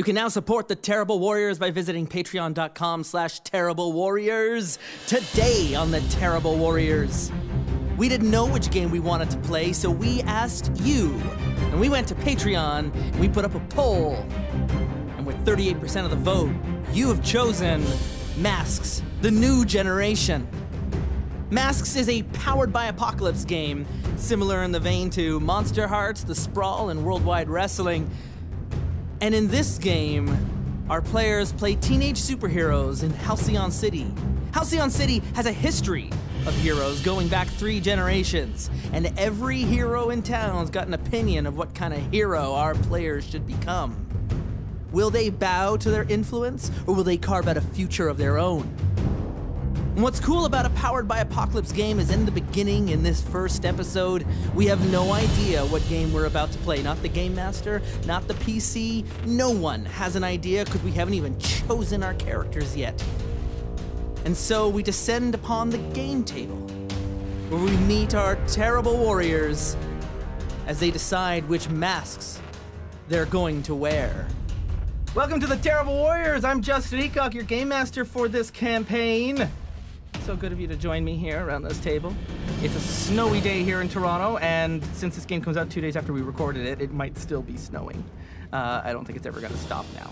You can now support the Terrible Warriors by visiting patreon.com/terriblewarriors. Today on the Terrible Warriors, we didn't know which game we wanted to play, so we asked you. And we went to Patreon, and we put up a poll. And with 38% of the vote, you have chosen Masks, the New Generation. Masks is a powered by Apocalypse game, similar in the vein to Monster Hearts, The Sprawl, and Worldwide Wrestling. And in this game, our players play teenage superheroes in Halcyon City. Halcyon City has a history of heroes going back 3 generations, and every hero in town's got an opinion of what kind of hero our players should become. Will they bow to their influence, or will they carve out a future of their own? And what's cool about a Powered by Apocalypse game is in the beginning, in this first episode, we have no idea what game we're about to play. Not the Game Master, not the PC, no one has an idea because we haven't even chosen our characters yet. And so we descend upon the game table, where we meet our terrible warriors as they decide which masks they're going to wear. Welcome to the Terrible Warriors! I'm Justin Ecock, your Game Master for this campaign. So good of you to join me here around this table. It's a snowy day here in Toronto, and since this game comes out 2 days after we recorded it, it might still be snowing. I don't think it's ever going to stop now.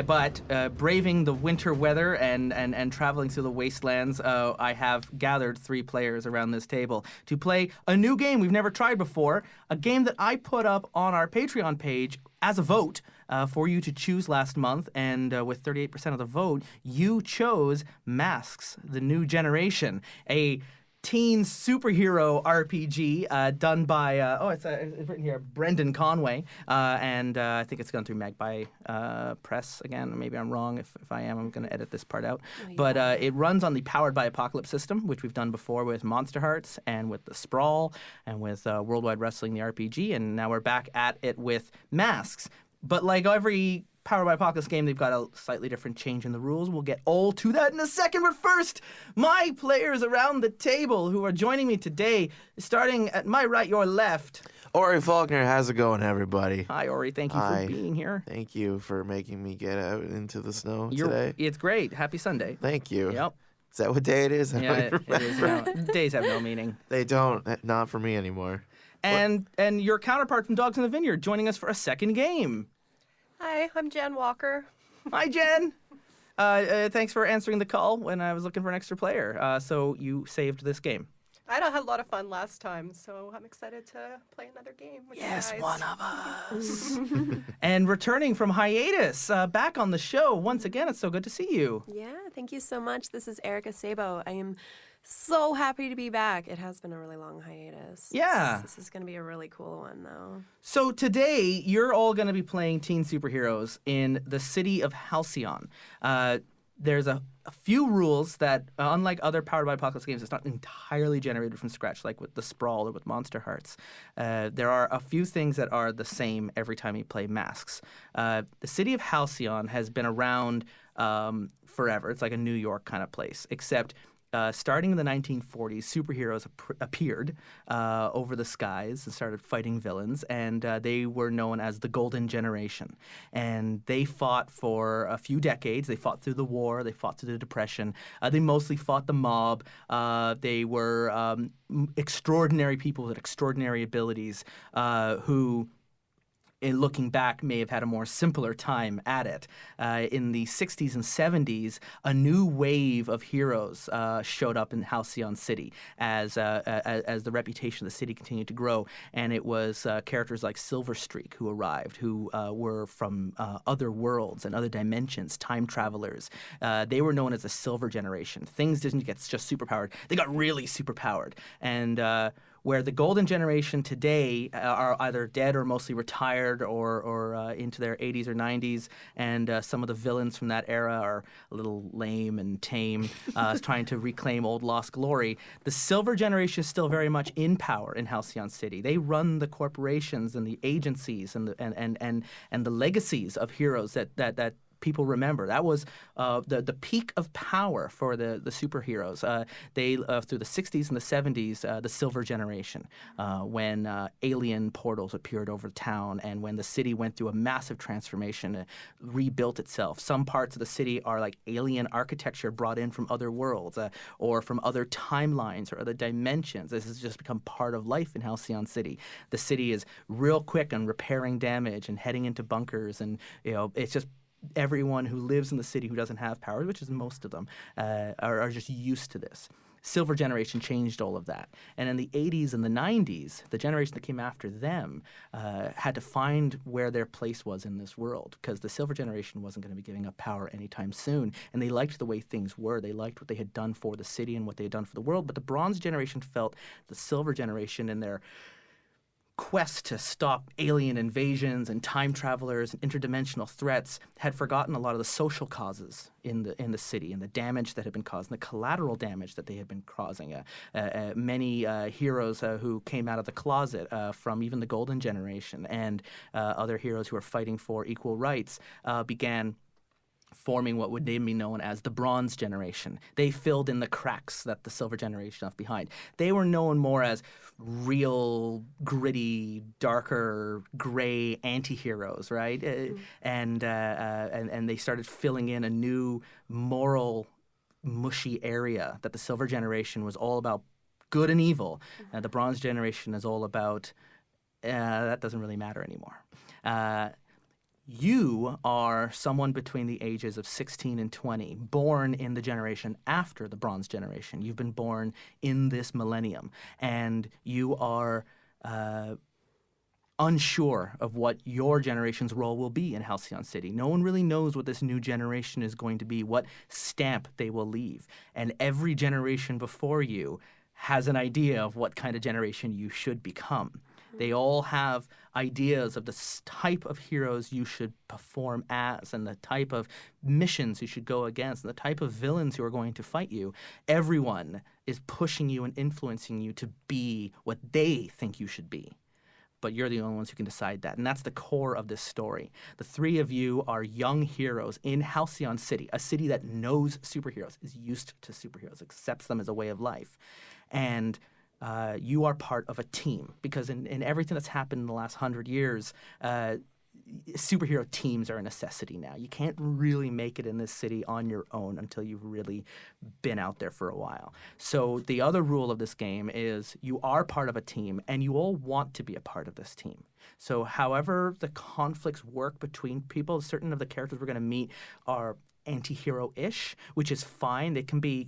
But braving the winter weather and traveling through the wastelands, I have gathered 3 players around this table to play a new game we've never tried before, a game that I put up on our Patreon page as a vote for you to choose last month, and with 38% of the vote, you chose Masks, the New Generation, a teen superhero RPG done by, it's written here, Brendan Conway, and I think it's gone through Magpie Press again. Maybe I'm wrong. If I am, I'm going to edit this part out. But it runs on the Powered by Apocalypse system, which we've done before with Monster Hearts and with The Sprawl and with Worldwide Wrestling, the RPG, and now we're back at it with Masks. But like every Powered by Apocalypse game, they've got a slightly different change in the rules. We'll get all to that in a second. But first, my players around the table who are joining me today, starting at my right, your left. Orie Falconer, how's it going, everybody? Hi, Orie. Thank you for being here. Thank you for making me get out into the snow today. It's great. Happy Sunday. Thank you. Yep. Is that what day it is? Yeah, it is now. Days have no meaning. They don't. Not for me anymore. And your counterpart from Dogs in the Vineyard joining us for a second game. Hi, I'm Jenn Walker. Hi, Jenn. Thanks for answering the call when I was looking for an extra player. So you saved this game. I had a lot of fun last time, so I'm excited to play another game with you guys. Yes, one of us. And returning from hiatus, back on the show once again. It's so good to see you. Yeah, thank you so much. This is Erika, Szabo. I am so happy to be back. It has been a really long hiatus. Yeah. This is going to be a really cool one, though. So today, you're all going to be playing teen superheroes in the city of Halcyon. There's a few rules that, unlike other Powered by Apocalypse games, it's not entirely generated from scratch, like with The Sprawl or with Monster Hearts. There are a few things that are the same every time you play Masks. The city of Halcyon has been around forever. It's like a New York kind of place, except starting in the 1940s, superheroes appeared over the skies and started fighting villains, and they were known as the Golden Generation. And they fought for a few decades. They fought through the war. They fought through the Depression. They mostly fought the mob. They were extraordinary people with extraordinary abilities who, in looking back, may have had a more simpler time at it. In the 60s and 70s, a new wave of heroes showed up in Halcyon City as the reputation of the city continued to grow. And it was characters like Silver Streak who arrived, who were from other worlds and other dimensions, time travelers. They were known as the Silver Generation. Things didn't get just superpowered. They got really superpowered. And where the Golden Generation today are either dead or mostly retired or into their 80s or 90s, and some of the villains from that era are a little lame and tame, trying to reclaim old lost glory. The Silver Generation is still very much in power in Halcyon City. They run the corporations and the agencies and the legacies of heroes that people remember. That was the peak of power for the superheroes. They through the 60s and the 70s, the Silver Generation, when alien portals appeared over town, and when the city went through a massive transformation, rebuilt itself. Some parts of the city are like alien architecture brought in from other worlds or from other timelines or other dimensions. This has just become part of life in Halcyon City. The city is real quick on repairing damage and heading into bunkers, and it's just everyone who lives in the city who doesn't have powers, which is most of them, are just used to this. Silver Generation changed all of that. And in the 80s and the 90s, the generation that came after them had to find where their place was in this world, because the Silver Generation wasn't going to be giving up power anytime soon. And they liked the way things were. They liked what they had done for the city and what they had done for the world. But the Bronze Generation felt the Silver Generation in their quest to stop alien invasions and time travelers and interdimensional threats had forgotten a lot of the social causes in the city and the damage that had been caused and the collateral damage that they had been causing. Many heroes who came out of the closet from even the Golden Generation and other heroes who were fighting for equal rights began forming what would then be known as the Bronze Generation. They filled in the cracks that the Silver Generation left behind. They were known more as real, gritty, darker, gray anti-heroes, right? And they started filling in a new moral, mushy area that the Silver Generation was all about good and evil. The Bronze Generation is all about that doesn't really matter anymore. You are someone between the ages of 16 and 20, born in the generation after the Bronze Generation. You've been born in this millennium, and you are unsure of what your generation's role will be in Halcyon City. No one really knows what this new generation is going to be, what stamp they will leave. And every generation before you has an idea of what kind of generation you should become. They all have ideas of the type of heroes you should perform as and the type of missions you should go against and the type of villains who are going to fight you. Everyone is pushing you and influencing you to be what they think you should be. But you're the only ones who can decide that. And that's the core of this story. The three of you are young heroes in Halcyon City, a city that knows superheroes, is used to superheroes, accepts them as a way of life. And you are part of a team, because in everything that's happened in the last 100 years, superhero teams are a necessity now. You can't really make it in this city on your own until you've really been out there for a while. So the other rule of this game is you are part of a team, and you all want to be a part of this team. So however the conflicts work between people, certain of the characters we're going to meet are anti-hero-ish, which is fine. They can be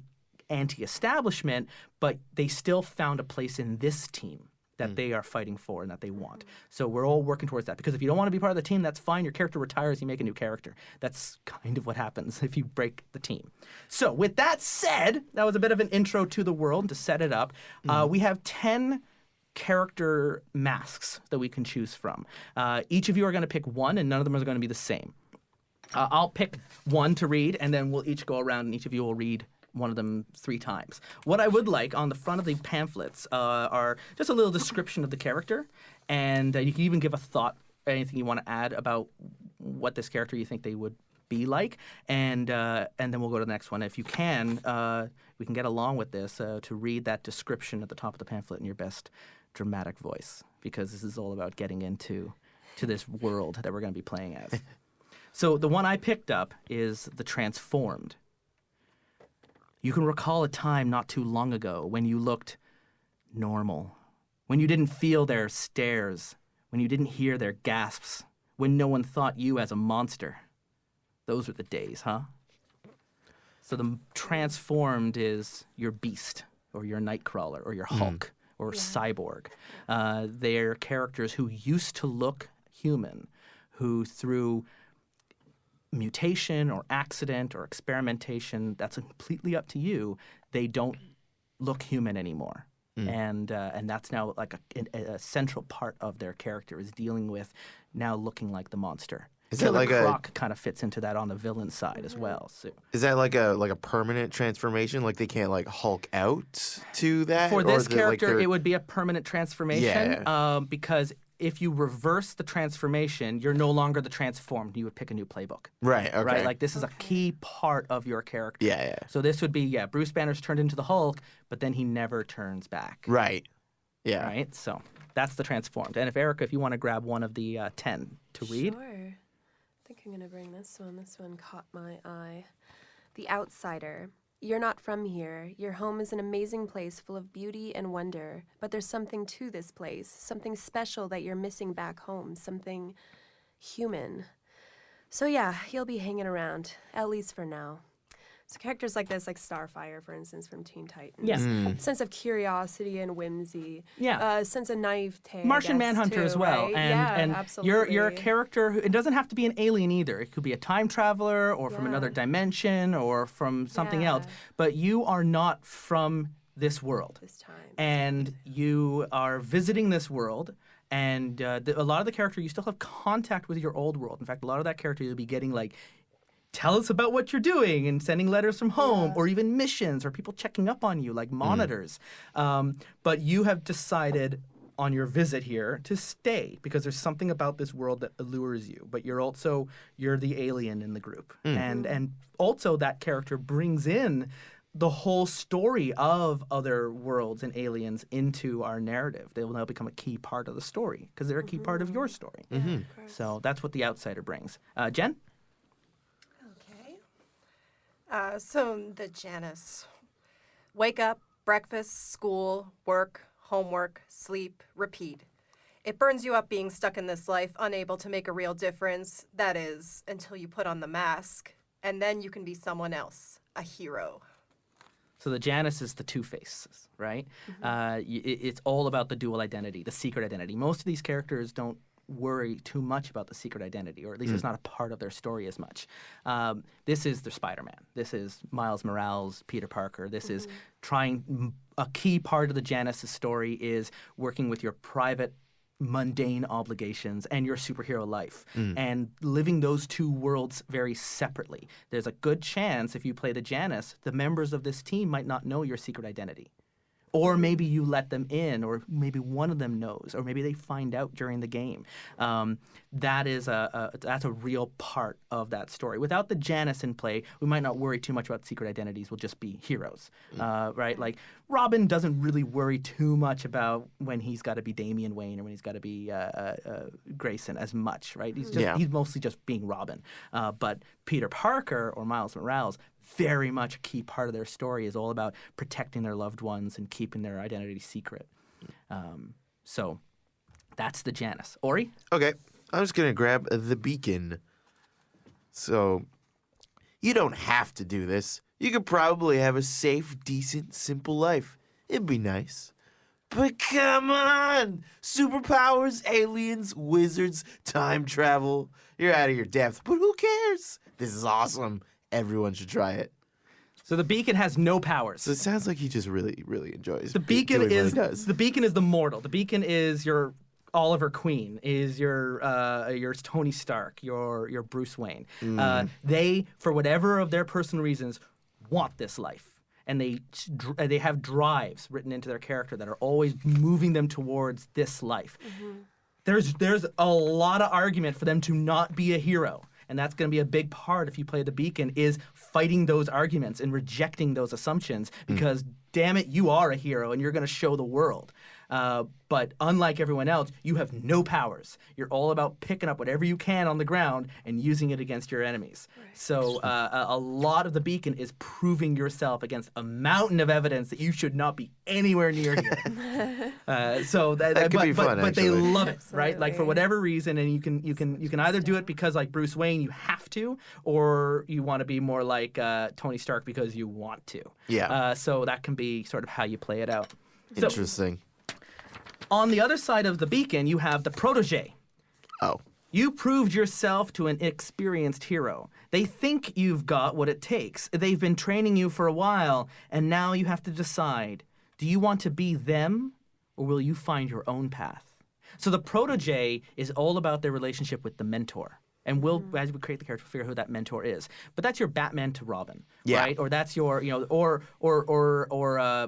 anti-establishment, but they still found a place in this team that they are fighting for and that they want. So we're all working towards that, because if you don't want to be part of the team, that's fine. Your character retires, you make a new character. That's kind of what happens if you break the team. So with that said, that was a bit of an intro to the world to set it up. We have 10 character masks that we can choose from. Each of you are going to pick one, and none of them are going to be the same. I'll pick one to read, and then we'll each go around, and each of you will read one of them 3 times. What I would like on the front of the pamphlets are just a little description of the character, and you can even give a thought, anything you want to add about what this character you think they would be like, and then we'll go to the next one. If you can, we can get along with this to read that description at the top of the pamphlet in your best dramatic voice, because this is all about getting into this world that we're going to be playing as. So the one I picked up is the Transformed. You can recall a time not too long ago when you looked normal, when you didn't feel their stares, when you didn't hear their gasps, when no one thought you as a monster. Those were the days, huh? So the Transformed is your Beast, or your Nightcrawler, or your Hulk, or Cyborg. They're characters who used to look human, who through mutation or accident or experimentation, that's completely up to you, they don't look human anymore. And that's now like a central part of their character, is dealing with now looking like the monster. Is Killer that like Croc kind of fits into that on the villain side as well. So. Is that like a permanent transformation? Like they can't like Hulk out to that? For Or this is it character, like it would be a permanent transformation because if you reverse the transformation, you're no longer the transformed. You would pick a new playbook. Right. Okay. Right? Like, this is a key part of your character. Yeah. So this would be, Bruce Banner's turned into the Hulk, but then he never turns back. Right. Yeah. Right? So that's the transformed. And if Erika, if you want to grab one of the 10 to read. Sure. I think I'm going to bring this one. This one caught my eye. The Outsider. You're not from here. Your home is an amazing place full of beauty and wonder, but there's something to this place, something special that you're missing back home, something human. So yeah, you'll be hanging around, at least for now. So characters like this, like Starfire, for instance, from Teen Titans. Yes. Sense of curiosity and whimsy. Yeah. Sense of naivete. Martian Manhunter as well. Right? And absolutely. you're a character who, it doesn't have to be an alien either. It could be a time traveler or from another dimension or from something else. But you are not from this world. This time. And you are visiting this world. And a lot of the character, you still have contact with your old world. In fact, a lot of that character you'll be getting like, tell us about what you're doing, and sending letters from home, or even missions, or people checking up on you, like monitors. But you have decided on your visit here to stay because there's something about this world that allures you. But you're the alien in the group, and also that character brings in the whole story of other worlds and aliens into our narrative. They will now become a key part of the story because they're a key part of your story. So that's what the Outsider brings. Jen? So the Janus. Wake up, breakfast, school, work, homework, sleep, repeat. It burns you up being stuck in this life, unable to make a real difference. That is, until you put on the mask. And then you can be someone else, a hero. So the Janus is the two faces, right? It's all about the dual identity, the secret identity. Most of these characters don't worry too much about the secret identity, or at least it's not a part of their story as much. This is the Spider-Man. This is Miles Morales, Peter Parker. This is a key part of the Janus' story is working with your private, mundane obligations and your superhero life, and living those two worlds very separately. There's a good chance if you play the Janus, the members of this team might not know your secret identity. Or maybe you let them in, or maybe one of them knows, or maybe they find out during the game. That's a real part of that story. Without the Janus in play, we might not worry too much about secret identities. We'll just be heroes, right? Like Robin doesn't really worry too much about when he's got to be Damian Wayne or when he's got to be Grayson as much, right? He's mostly just being Robin. But Peter Parker or Miles Morales, very much a key part of their story is all about protecting their loved ones and keeping their identity secret. So that's the Janus. Orie? Okay. I'm just going to grab the beacon. So you don't have to do this. You could probably have a safe, decent, simple life. It'd be nice. But come on! Superpowers, aliens, wizards, time travel. You're out of your depth. But who cares? This is awesome. Everyone should try it. So the beacon has no powers. So it sounds like he just really, really enjoys the beacon doing is what he does. the beacon is the mortal. The beacon is your Oliver Queen, is your Tony Stark, your Bruce Wayne. They, for whatever of their personal reasons, want this life, and they have drives written into their character that are always moving them towards this life. There's a lot of argument for them to not be a hero. And that's going to be a big part if you play the beacon is fighting those arguments and rejecting those assumptions because, damn it, you are a hero and you're going to show the world. But unlike everyone else, you have no powers. You're all about picking up whatever you can on the ground and using it against your enemies. Right. So a lot of the beacon is proving yourself against a mountain of evidence that you should not be anywhere near here. That could be fun, but they actually. love it, right? Like for whatever reason, and you can either do it because like Bruce Wayne you have to, or you want to be more like Tony Stark because you want to. Yeah. So that can be sort of how you play it out. Interesting. On the other side of the beacon, you have the protege. Oh. You proved yourself to an experienced hero. They think you've got what it takes. They've been training you for a while, and now you have to decide, do you want to be them, or will you find your own path? So the protege is all about their relationship with the mentor. And we'll, as we create the character, figure out who that mentor is. But that's your Batman to Robin, right? Or that's your, or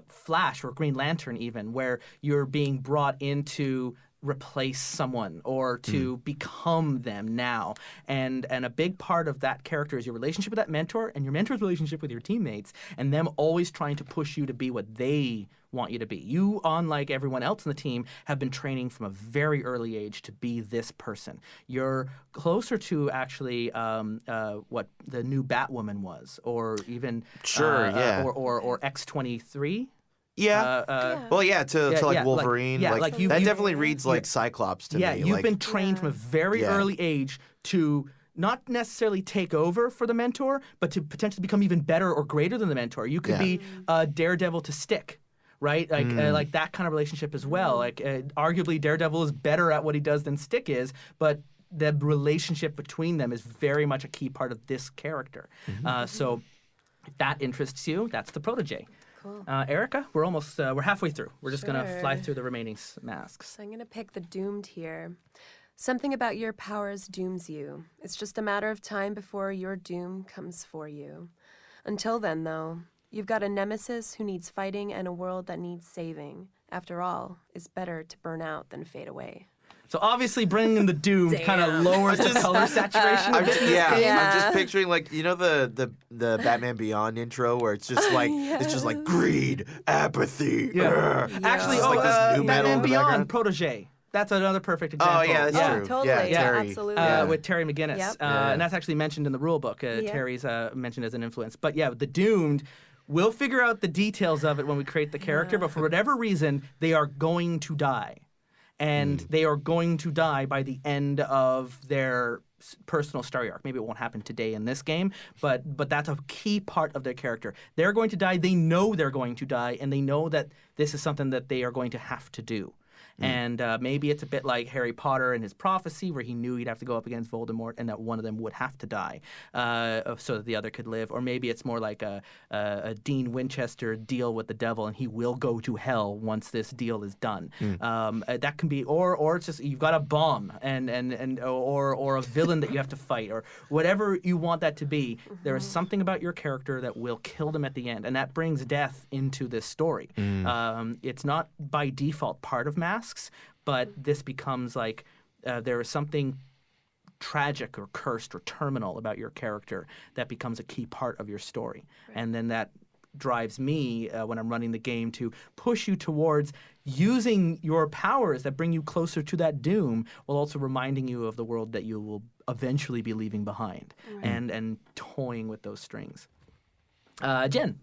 Flash or Green Lantern even, where you're being brought into replace someone or to become them now. And a big part of that character is your relationship with that mentor and your mentor's relationship with your teammates, and them always trying to push you to be what they want you to be. You, unlike everyone else in the team, have been training from a very early age to be this person. You're closer to actually what the new Batwoman was, or even or X-23. Well, to like Wolverine. That definitely reads like Cyclops to me. Yeah, you've been trained from a very early age to not necessarily take over for the mentor, but to potentially become even better or greater than the mentor. You could be Daredevil to Stick. Right, like that kind of relationship as well. Like, arguably, Daredevil is better at what he does than Stick is, but the relationship between them is very much a key part of this character. So, if that interests you, that's the protege. Cool. Erika, we're halfway through. We're just gonna fly through the remaining masks. So I'm gonna pick the doomed here. Something about your powers dooms you. It's just a matter of time before your doom comes for you. Until then, though, you've got a nemesis who needs fighting and a world that needs saving. After all, it's better to burn out than fade away. So obviously bringing in the doom kind of lowers the color saturation. I'm just picturing like the Batman Beyond intro where it's just like it's just like greed, apathy. Actually, like this new metal in Batman the Beyond background. Protege. That's another perfect example. Oh yeah, that's true. Totally. Yeah, Terry. Absolutely. With Terry McGinnis. Yep. And that's actually mentioned in the rule book. Terry's mentioned as an influence. But yeah, the doomed. We'll figure out the details of it when we create the character, but for whatever reason, they are going to die. And they are going to die by the end of their personal story arc. Maybe it won't happen today in this game, but that's a key part of their character. They're going to die. They know they're going to die, and they know that this is something that they are going to have to do. And maybe it's a bit like Harry Potter and his prophecy, where he knew he'd have to go up against Voldemort and that one of them would have to die so that the other could live. Or maybe it's more like a Dean Winchester deal with the devil, and he will go to hell once this deal is done. That can be, or it's just you've got a bomb or a villain that you have to fight, or whatever you want that to be. There is something about your character that will kill them at the end, and that brings death into this story. It's not by default part of Mask. But this becomes like there is something tragic or cursed or terminal about your character that becomes a key part of your story. And then that drives me when I'm running the game to push you towards using your powers that bring you closer to that doom, while also reminding you of the world that you will eventually be leaving behind and toying with those strings. Jenn.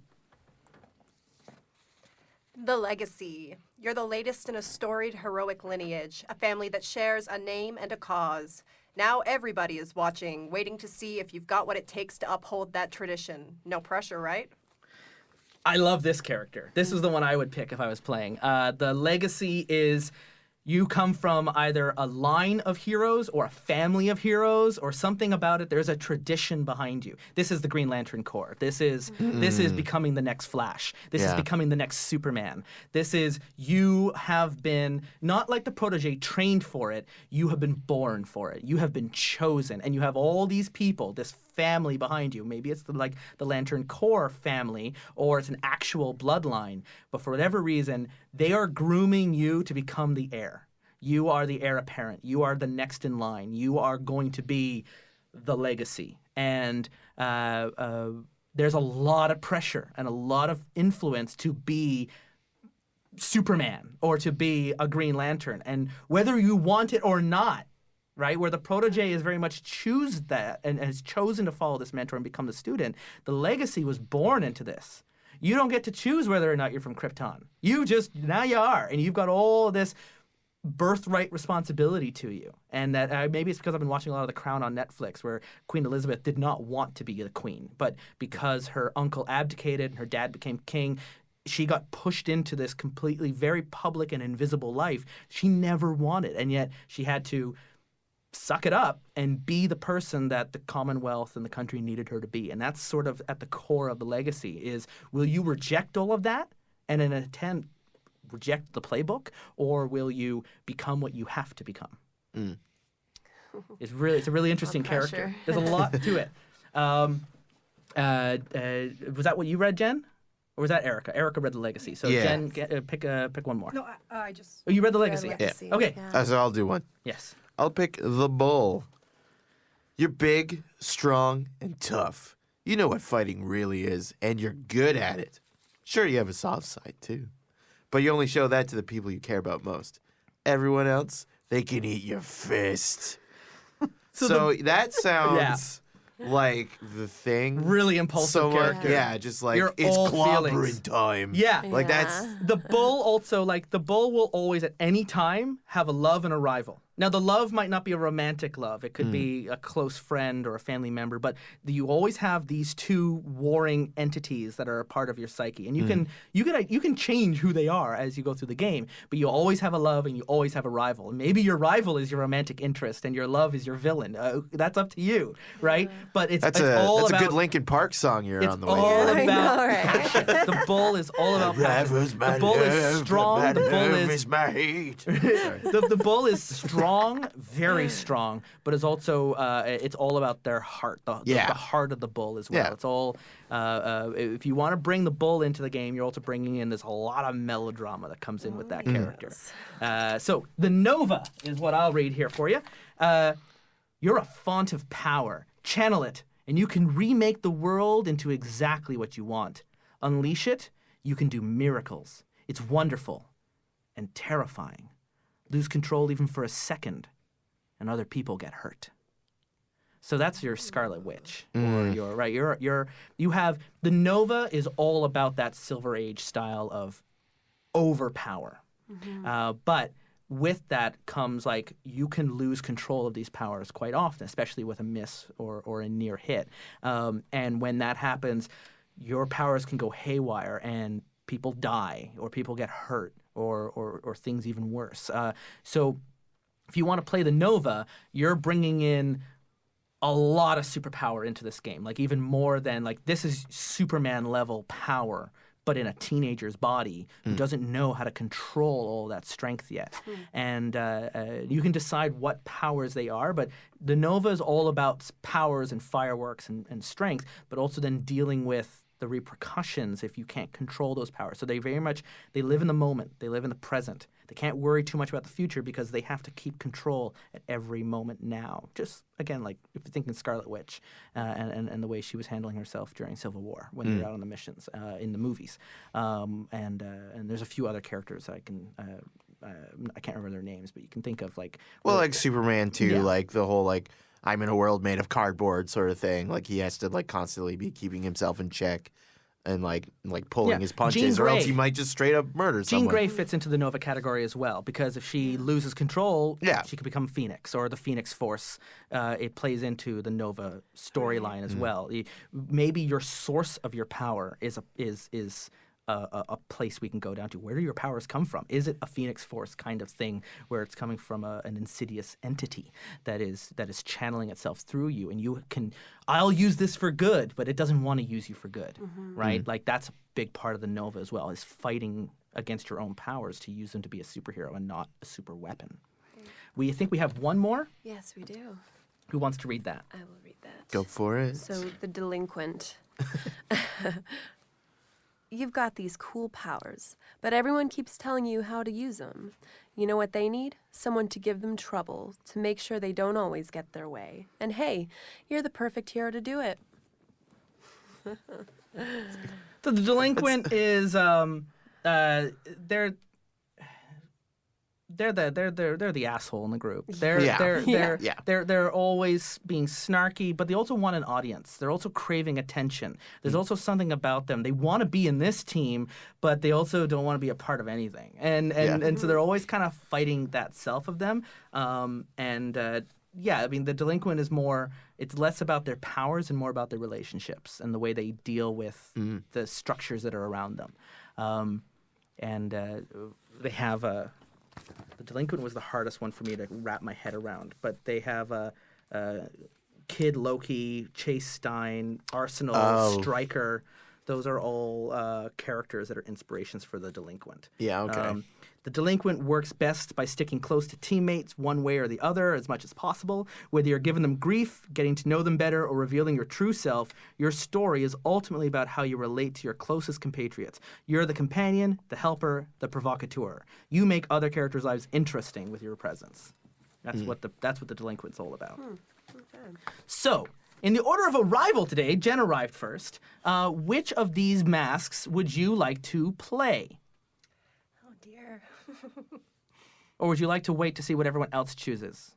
The legacy. You're the latest in a storied, heroic lineage, a family that shares a name and a cause. Now everybody is watching, waiting to see if you've got what it takes to uphold that tradition. No pressure, right? I love this character. This is the one I would pick if I was playing. The legacy is you come from either a line of heroes or a family of heroes or something about it. There's a tradition behind you. This is the Green Lantern Corps. This is becoming the next Flash. This is becoming the next Superman. This is you have been, not like the protege, trained for it. You have been born for it. You have been chosen. And you have all these people, this family behind you. Maybe it's the Lantern Corps family, or it's an actual bloodline. But for whatever reason, they are grooming you to become the heir. You are the heir apparent. You are the next in line. You are going to be the legacy. And there's a lot of pressure and a lot of influence to be Superman or to be a Green Lantern. And whether you want it or not, right, where the protege is very much choose that and has chosen to follow this mentor and become the student, the legacy was born into this. You don't get to choose whether or not you're from Krypton. Now you are, and you've got all this birthright responsibility to you. And that maybe it's because I've been watching a lot of The Crown on Netflix, where Queen Elizabeth did not want to be the queen, but because her uncle abdicated and her dad became king, she got pushed into this completely very public and invisible life she never wanted, and yet she had to suck it up and be the person that the Commonwealth and the country needed her to be. And that's sort of at the core of the legacy is, will you reject all of that and in an attempt reject the playbook, or will you become what you have to become? It's a really interesting character. There's a lot to it. Was that what you read, Jenn? Or was that Erika? Erika read the Legacy. So Yeah. Jen, pick one more. No, I just. Oh, you read the Read Legacy. Legacy, Okay. yeah. So I'll do one. Yes. I'll pick the bull. You're big, strong, and tough. You know what fighting really is, and you're good at it. Sure, you have a soft side, too. But you only show that to the people you care about most. Everyone else, they can eat your fist. So that sounds like the thing. Really impulsive Someone, character. yeah, just like, You're it's all clobbering feelings. time. Yeah. Like, that's... Yeah. The bull also, like, the bull will always at any time have a love and a rival. Now, the love might not be a romantic love. It could be a close friend or a family member, but you always have these two warring entities that are a part of your psyche, and you can change who they are as you go through the game. But you always have a love, and you always have a rival. And maybe your rival is your romantic interest, and your love is your villain. That's up to you, right? But it's That's all a about good Linkin Park song you're it's on the way. all here. I about know, right? passion. The bull is all about passion. The bull is strong. The bull is my hate. the bull is strong, very strong, but is also it's all about their heart. The heart of the bull as well. Yeah. It's all if you want to bring the bull into the game, you're also bringing in a lot of melodrama that comes in with that character. So the Nova is what I'll read here for you. You're a font of power. Channel it, and you can remake the world into exactly what you want. Unleash it, you can do miracles. It's wonderful and terrifying. Lose control even for a second, and other people get hurt. So that's your Scarlet Witch, or your right. You have the Nova is all about that Silver Age style of overpower, but with that comes like you can lose control of these powers quite often, especially with a miss or a near hit. And when that happens, your powers can go haywire and people die or people get hurt or things even worse. So if you want to play the Nova, you're bringing in a lot of superpower into this game, like even more than like this is Superman level power, but in a teenager's body who doesn't know how to control all that strength yet. And you can decide what powers they are, but the Nova is all about powers and fireworks and strength, but also then dealing with the repercussions if you can't control those powers. So they live in the moment. They live in the present. They can't worry too much about the future because they have to keep control at every moment now. Just, again, like if you're thinking Scarlet Witch and the way she was handling herself during Civil War when they were out on the missions in the movies. And there's a few other characters I can't remember their names, but you can think of like... Well, like Superman too, Yeah. like the whole like I'm in a world made of cardboard sort of thing. Like he has to like constantly be keeping himself in check and like pulling Yeah. his punches, Jean or else Grey. he might just straight up murder Jean someone. Grey fits into the Nova category as well because if she loses control, Yeah. she could become Phoenix or the Phoenix Force. It plays into the Nova storyline as well. Maybe your source of your power is a place we can go down to. Where do your powers come from? Is it a Phoenix Force kind of thing where it's coming from an insidious entity that is channeling itself through you, and you can, I'll use this for good, but it doesn't want to use you for good, right? Like that's a big part of the Nova as well, is fighting against your own powers to use them to be a superhero and not a super weapon. We think we have one more. Yes, we do. Who wants to read that? I will read that. Go for it. So, the delinquent. You've got these cool powers, but everyone keeps telling you how to use them. You know what they need? Someone to give them trouble, to make sure they don't always get their way. And hey, you're the perfect hero to do it. So the delinquent is they're the asshole in the group. They're always being snarky, but they also want an audience. They're also craving attention. There's also something about them. They want to be in this team, but they also don't want to be a part of anything. And so they're always kind of fighting that self of them. I mean, the delinquent is more. It's less about their powers and more about their relationships and the way they deal with the structures that are around them. They have a. The delinquent was the hardest one for me to wrap my head around, but they have Kid Loki, Chase Stein, Arsenal, Stryker. Those are all characters that are inspirations for the delinquent. Yeah, okay. The delinquent works best by sticking close to teammates one way or the other as much as possible. Whether you're giving them grief, getting to know them better, or revealing your true self, your story is ultimately about how you relate to your closest compatriots. You're the companion, the helper, the provocateur. You make other characters' lives interesting with your presence. That's what the delinquent's all about. So, in the order of arrival today, Jenn arrived first. Which of these masks would you like to play? Oh dear. Or would you like to wait to see what everyone else chooses?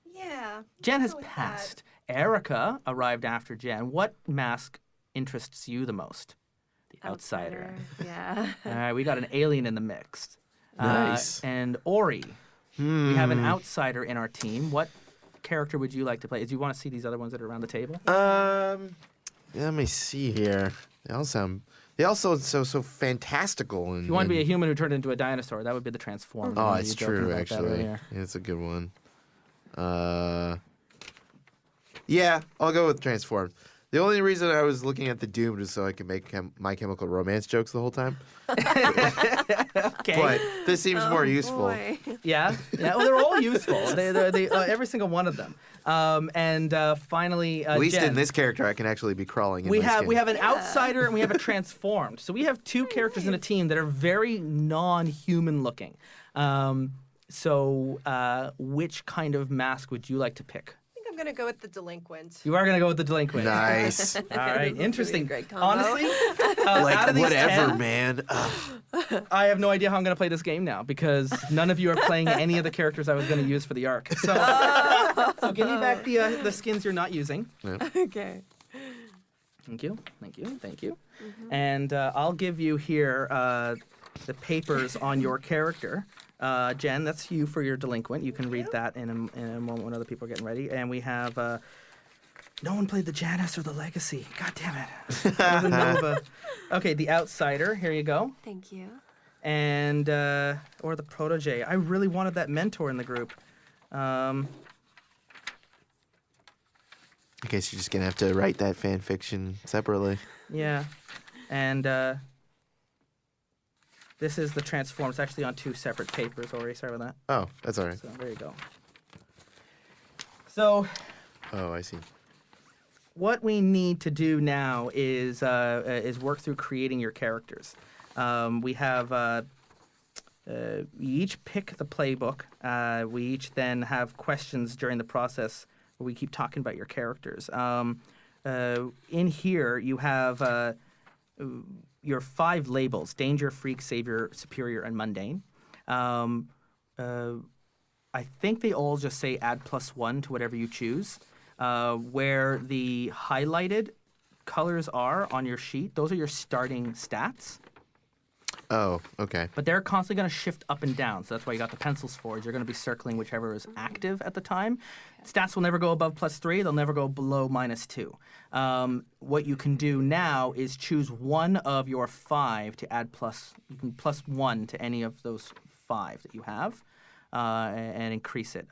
Yeah. Jen has go with that. passed. Erika arrived after Jenn. What mask interests you the most? The outsider. Yeah. All right, we got an alien in the mix. Nice. And Orie. We have an outsider in our team. What character would you like to play? Do you want to see these other ones that are around the table? Let me see here. They all sound so fantastical. And, If you want to be a human who turned into a dinosaur, that would be the Transformer. Oh, You it's joking true, about that actually. earlier. Yeah, it's a good one. Yeah, I'll go with Transformed. The only reason I was looking at the Doomed is so I could make My Chemical Romance jokes the whole time. Okay. But this seems more useful. Boy. Yeah. Well, they're all useful. They every single one of them. And finally, At least Jenn. in this character, I can actually be crawling in We my have skin. an outsider and we have a transformed. So we have two characters in a team that are very non-human looking. So which kind of mask would you like to pick? I think I'm gonna go with the delinquent. You are going to go with the delinquent. Nice. All right, This is interesting. gonna be a great combo. Honestly, out Like, of these whatever, 10, man. Ugh. I have no idea how I'm going to play this game now because none of you are playing any of the characters I was going to use for the arc. So, so give me back the skins you're not using. Okay. Thank you. And I'll give you here the papers on your character. Jenn, that's you for your delinquent. You can read that in a moment when other people are getting ready. And we have no one played the Janus or the Legacy. God damn it. I was in the middle of okay, the Outsider. Here you go. Thank you. And or the Protege. I really wanted that mentor in the group. I guess you're just going to have to write that fan fiction separately. Yeah. And this is the Transform. It's actually on two separate papers, Orie. Sorry about that. Oh, that's all right. So there you go. So Oh, I see. what we need to do now is work through creating your characters. We have we each pick the playbook. We each then have questions during the process where we keep talking about your characters. In here, you have your 5 labels: danger, freak, savior, superior, and mundane. I think they all just say add +1 to whatever you choose. Where the highlighted colors are on your sheet, those are your starting stats. Oh, okay. But they're constantly going to shift up and down. So that's why you got the pencils for. You're going to be circling whichever is active at the time. Stats will never go above +3. They'll never go below -2. What you can do now is choose one of your 5 to add you can +1 to any of those 5 that you have and increase it.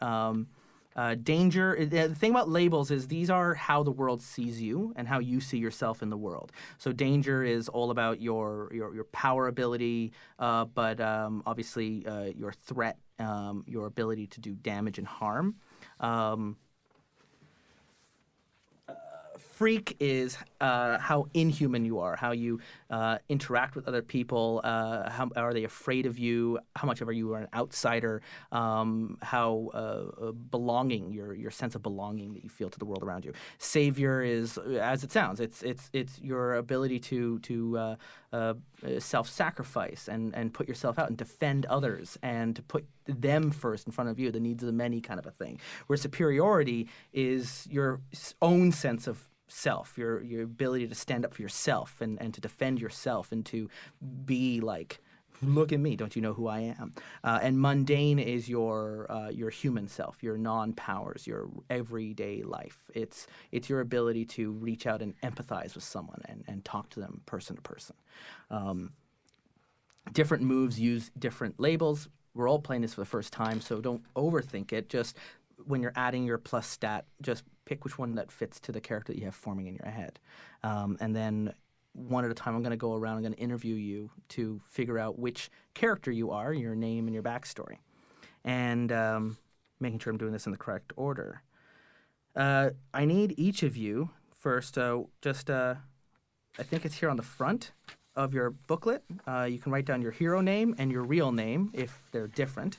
Danger, the thing about labels is these are how the world sees you and how you see yourself in the world. So danger is all about your power ability, but obviously your threat, your ability to do damage and harm. Freak is how inhuman you are, how you interact with other people, how are they afraid of you, how much of you are an outsider, how belonging, your sense of belonging that you feel to the world around you. Savior is, as it sounds, it's your ability to self-sacrifice and put yourself out and defend others and to put them first in front of you, the needs of the many kind of a thing. Where superiority is your own sense of self, your ability to stand up for yourself and to defend yourself and to be like, look at me, don't you know who I am? And mundane is your human self, your non-powers, your everyday life. It's your ability to reach out and empathize with someone and talk to them person to person. Different moves use different labels. We're all playing this for the first time, so don't overthink it. Just when you're adding your plus stat, just pick which one that fits to the character that you have forming in your head. And then one at a time, I'm going to go around. I'm going to interview you to figure out which character you are, your name, and your backstory, and making sure I'm doing this in the correct order. I need each of you first. I think it's here on the front of your booklet. You can write down your hero name and your real name if they're different.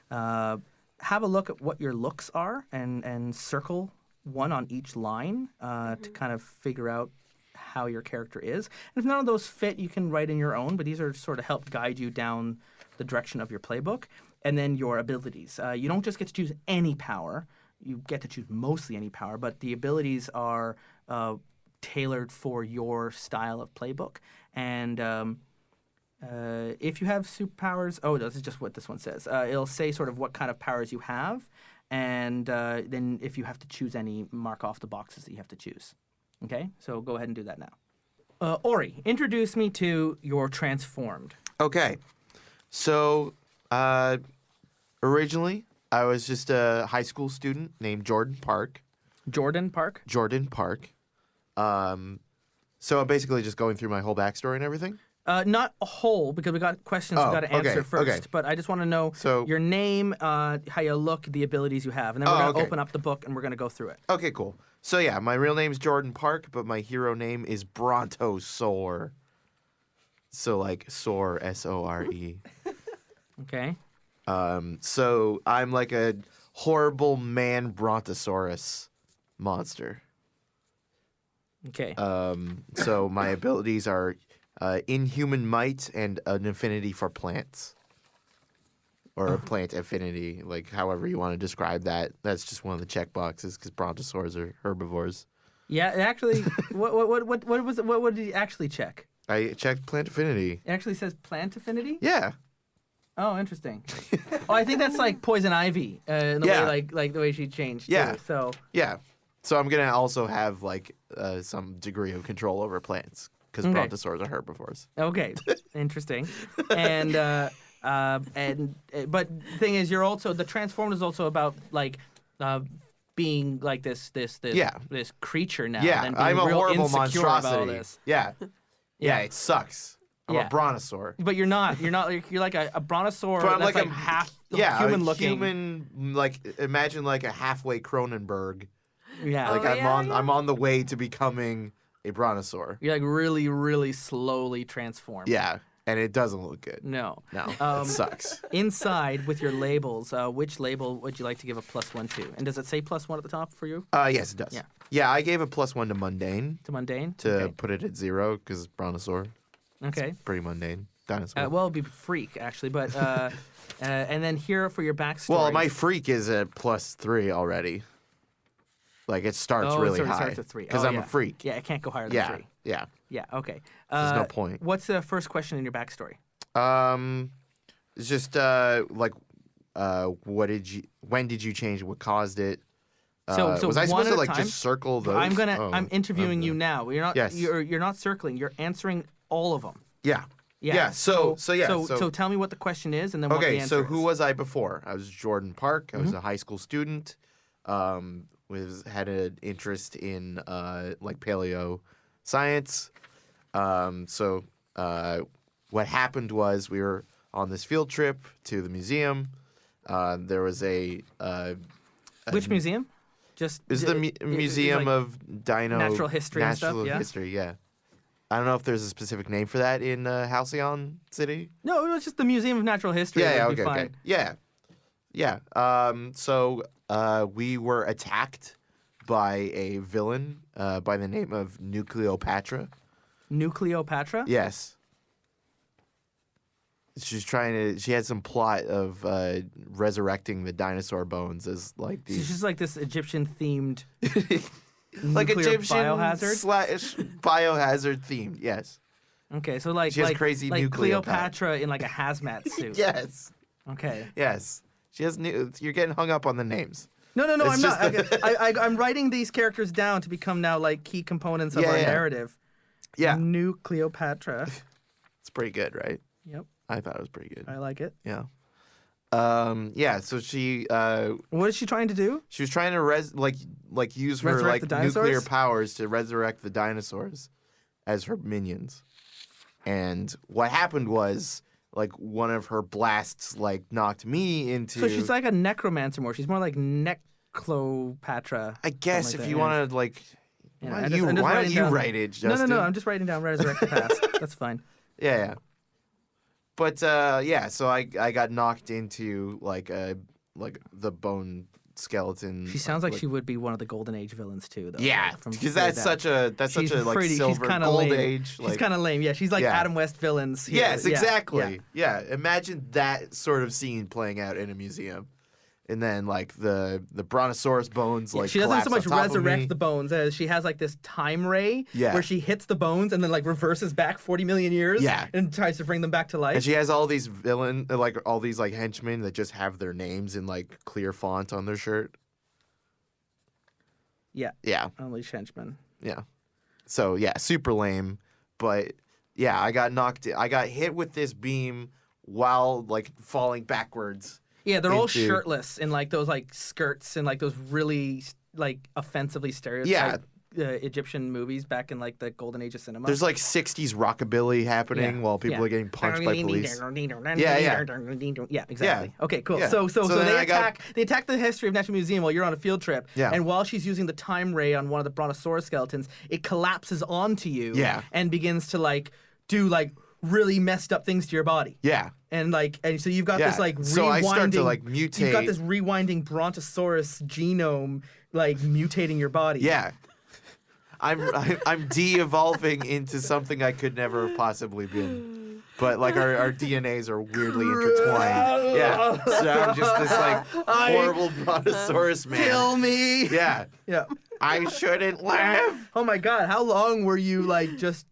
Have a look at what your looks are and circle one on each line to kind of figure out how your character is. And if none of those fit, you can write in your own, but these are sort of help guide you down the direction of your playbook. And then your abilities. You don't just get to choose any power. You get to choose mostly any power, but the abilities are tailored for your style of playbook. And if you have superpowers, this is just what this one says. It'll say sort of what kind of powers you have, and then if you have to choose any, mark off the boxes that you have to choose. Okay, so go ahead and do that now. Orie, introduce me to your transformed. Okay. So, originally, I was just a high school student named Jordan Park. Jordan Park? Jordan Park. So I'm basically just going through my whole backstory and everything? Not a whole, because we got questions we got to answer first. Okay. But I just want to know your name, how you look, the abilities you have. And then we're going to open up the book and we're going to go through it. Okay, cool. So yeah, my real name's Jordan Park, but my hero name is Brontosaur. So like Sore, S-O-R-E. Okay. So I'm like a horrible man brontosaurus monster. Okay. So my abilities are inhuman might and an affinity for plants. Or a plant affinity, like however you want to describe that. That's just one of the check boxes because brontosaurs are herbivores. Yeah, actually, what did you actually check? I checked plant affinity. It actually says plant affinity? Yeah. Oh, interesting. I think that's like poison ivy, in the way like the way she changed. Yeah. Too, so Yeah. So I'm gonna also have like some degree of control over plants because brontosaurs are herbivores. Okay, interesting. And but the thing is, you're also the transformed is also about like being like this creature now. Yeah, and being I'm a real horrible insecure about all monstrosity. this. Yeah. Yeah, it sucks. I'm a brontosaur. But you're not. You're like a brontosaur. So I'm that's like half human looking. Human, like imagine like a halfway Cronenberg. Yeah. Like I'm on the way to becoming a brontosaur. You're like really, really slowly transformed. Yeah, and it doesn't look good. No. It sucks. Inside with your labels, which label would you like to give a +1 to? And does it say +1 at the top for you? Yes, it does. Yeah. Yeah, I gave a +1 to mundane. To mundane? To put it at 0 because brontosaur. Okay. It's pretty mundane. Dinosaur. Well, it'd be freak actually, but and then here for your backstory. Well, my freak is at +3 already. Like it starts really high. It starts at 3. Because I'm a freak. Yeah, it can't go higher than 3. Yeah. Yeah. Okay. There's no point. What's the first question in your backstory? It's just when did you change? What caused it? So was I supposed to one at a time? just circle those? I'm interviewing you now. You're not. Yes. You're not circling. You're answering all of them. Yeah. Yeah. Yeah. So tell me what the question is, and then what the answer so is. who was I before? I was Jordan Park. I was a high school student. Had an interest in like paleo science. What happened was we were on this field trip to the museum. There was which museum? Is the Museum of Dino Natural History and stuff. Natural History, yeah. I don't know if there's a specific name for that in Halcyon City. No, it was just the Museum of Natural History. Yeah, It'd be okay. fine. Yeah. We were attacked by a villain by the name of Nucleopatra. Nucleopatra? Yes. She had some plot of resurrecting the dinosaur bones as like these. She's just like this Egyptian themed like Egyptian biohazard? Biohazard themed, yes. Okay, so like she has crazy like Nucleopatra. Cleopatra in like a hazmat suit. Yes. Okay. Yes. She has you're getting hung up on the names. No, It's I'm not. just I'm writing these characters down to become now like key components of our narrative. Yeah. Nucleopatra. It's pretty good, right? Yep. I thought it was pretty good. I like it. Yeah. So she What is she trying to do? she was trying to use her Resurrect like the dinosaurs? nuclear powers to resurrect the dinosaurs. as her minions. And what happened was, like, one of her blasts, like, knocked me into... So she's like a necromancer more. She's more like Neclopatra. I guess if you yeah. want to, like... Yeah, why I'm don't just you writing down- write it, Justin? No, I'm just writing down Resurrect the Past. That's fine. Yeah. But, yeah, so I got knocked into, like, the bone skeleton. She sounds like she would be one of the Golden Age villains too, though. Yeah, from because way that's back. such a like pretty, silver she's gold lame. age. She's kind of lame. Yeah, she's like Yeah. Adam West villains. Here. Yes, Yeah, exactly. yeah. Yeah, imagine that sort of scene playing out in a museum, and then like the brontosaurus bones. Yeah, Like she doesn't so much collapse on top of me. resurrect the bones as she has like this time ray Yeah. where she hits the bones and then like reverses back 40 million years Yeah. and tries to bring them back to life. And she has all these all these like henchmen that just have their names in like clear font on their shirt. Yeah. Yeah, Unleash henchmen. yeah. So yeah, super lame. But yeah, I got hit with this beam while like falling backwards. Yeah, they're all Into- shirtless in like those like skirts and like those really like offensively stereotyped Egyptian movies back in like the golden age of cinema. There's like 60s rockabilly happening Yeah, while people yeah. are getting punched by police. Yeah, yeah. Yeah, exactly. Okay, cool. Yeah. So So then they I got- attack the history of Natural Museum while you're on a field trip. Yeah. And while she's using the time ray on one of the brontosaurus skeletons, it collapses onto you. Yeah. And begins to like do like really messed up things to your body. Yeah. And so you've got Yeah. this like rewinding. So I start to, like, You've got mutate. this rewinding brontosaurus genome like mutating your body. Yeah. I'm de-evolving into something I could never have possibly been. But like our DNAs are weirdly intertwined. Yeah. So I'm just this like horrible brontosaurus man. Kill me. Yeah. Yeah. I shouldn't live. Oh my God! How long were you like just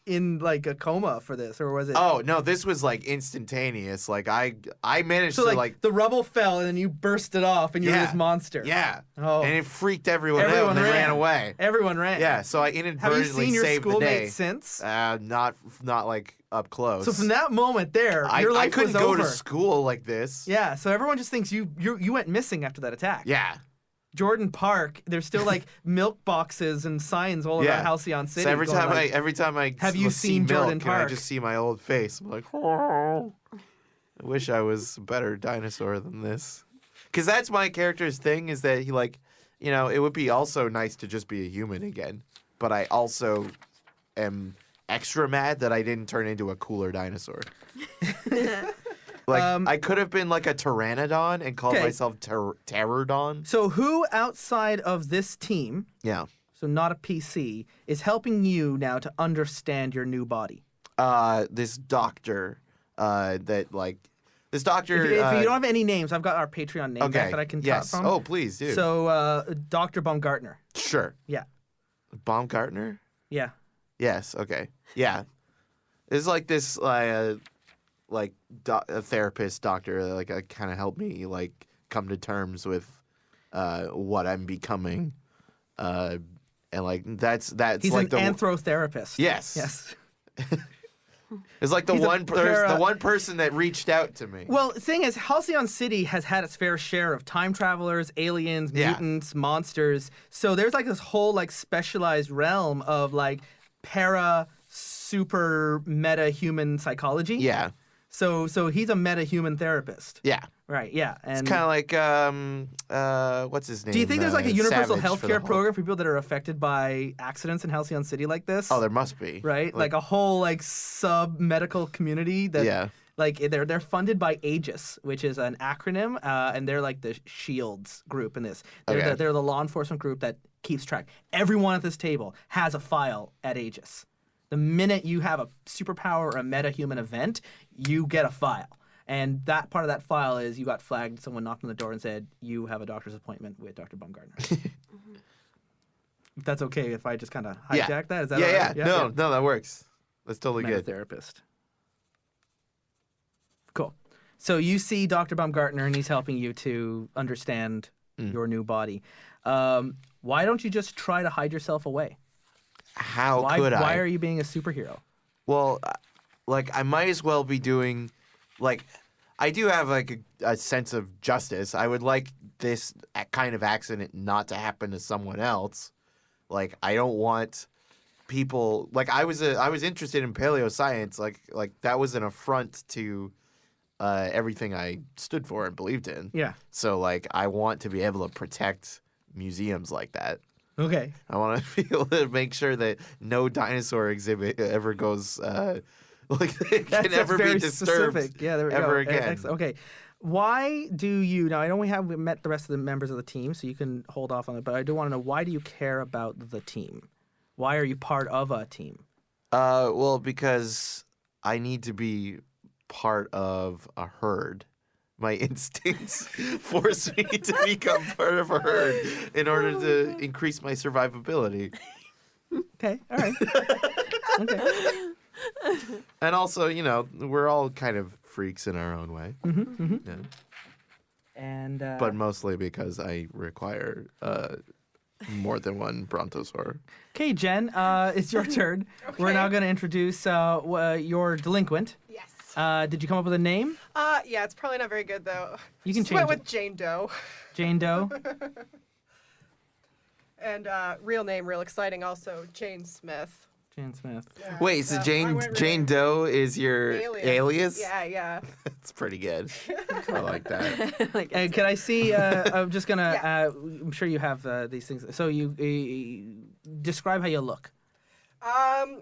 in like a coma for this, or was it? Oh no, this was like instantaneous. Like I managed so to like the rubble fell and then you burst it off and you're Yeah. this monster. Yeah. Oh. And it freaked everyone out Everyone and they ran. ran away. Everyone ran. Yeah, so I Have you inadvertently seen your saved the day. schoolmates since? Not like up close. So from that moment there, your I life couldn't was go over. to school like this. Yeah. So everyone just thinks you went missing after that attack. Yeah. Jordan Park. There's still like milk boxes and signs all Yeah. around Halcyon City. So every going, time I Have you see seen milk Jordan and Park? I just see my old face. I'm like, oh, I wish I was a better dinosaur than this. Because that's my character's thing is that he like, you know, it would be also nice to just be a human again. But I also am extra mad that I didn't turn into a cooler dinosaur. Like, I could have been like a pteranodon and called Okay. myself Pterodon. So who outside of this team, Yeah. so not a PC, is helping you now to understand your new body? This doctor, this doctor. If you don't have any names, I've got our Patreon name okay. back that I can yes. top from. Oh, please do. So Dr. Baumgartner. Sure. Yeah. Baumgartner? Yeah. Yes. Okay. Yeah. It's like this, a therapist doctor, like kind of helped me like come to terms with what I'm becoming, and like that's He's like an anthrotherapist. Yes. Yes. It's like the He's a one person that reached out to me. Well, the thing is, Halcyon City has had its fair share of time travelers, aliens, Yeah. mutants, monsters. So there's like this whole like specialized realm of like super meta human psychology. Yeah. So he's a meta human therapist. Yeah. Right. Yeah. And It's kind of like what's his name? do you think there's like a universal Savage for the healthcare Hulk. program for people that are affected by accidents in Halcyon City like this? Oh, there must be. Right, like a whole like sub medical community that Yeah. like they're funded by Aegis, which is an acronym, and they're like the Shields group in this. Okay. They're the law enforcement group that keeps track. Everyone at this table has a file at Aegis. The minute you have a superpower or a meta-human event, you get a file. And that part of that file is you got flagged, someone knocked on the door and said, you have a doctor's appointment with Dr. Baumgartner. If that's okay if I just kind of hijack that? Is that all right? Yeah. No, that works. That's totally Meta good. therapist. Cool. So you see Dr. Baumgartner and he's helping you to understand your new body. Why don't you just try to hide yourself away? How Why could I? Why are you being a superhero? Well, like I might as well be doing, like, I do have like a sense of justice. I would like this kind of accident not to happen to someone else. Like I don't want people like I was interested in paleoscience. Like that was an affront to everything I stood for and believed in. Yeah. So like I want to be able to protect museums like that. Okay. I want to be able to make sure that no dinosaur exhibit ever goes can ever very be disturbed specific. Yeah, there we ever go. again. Excellent. Okay. Why do you now? I know we haven't met the rest of the members of the team, so you can hold off on it. But I do want to know, why do you care about the team? Why are you part of a team? Well, because I need to be part of a herd. My instincts force me to become part of a herd in order to increase my survivability. Okay. All right. Okay. And also, you know, we're all kind of freaks in our own way. Yeah. And But mostly because I require more than one brontosaur. okay, Jen, it's your turn. We're now going to introduce your delinquent. Yes. Did you come up with a name? Yeah, it's probably not very good though. You can Just change went it. with Jane Doe. Jane Doe. And real name, real exciting also, Jane Smith. Jane Smith. Yeah, Wait, so I Jane went Jane with Doe is your alias? Yeah, yeah. That's pretty good. I like that. And can I see? I'm just gonna. Yeah. I'm sure you have these things. So you describe how you look.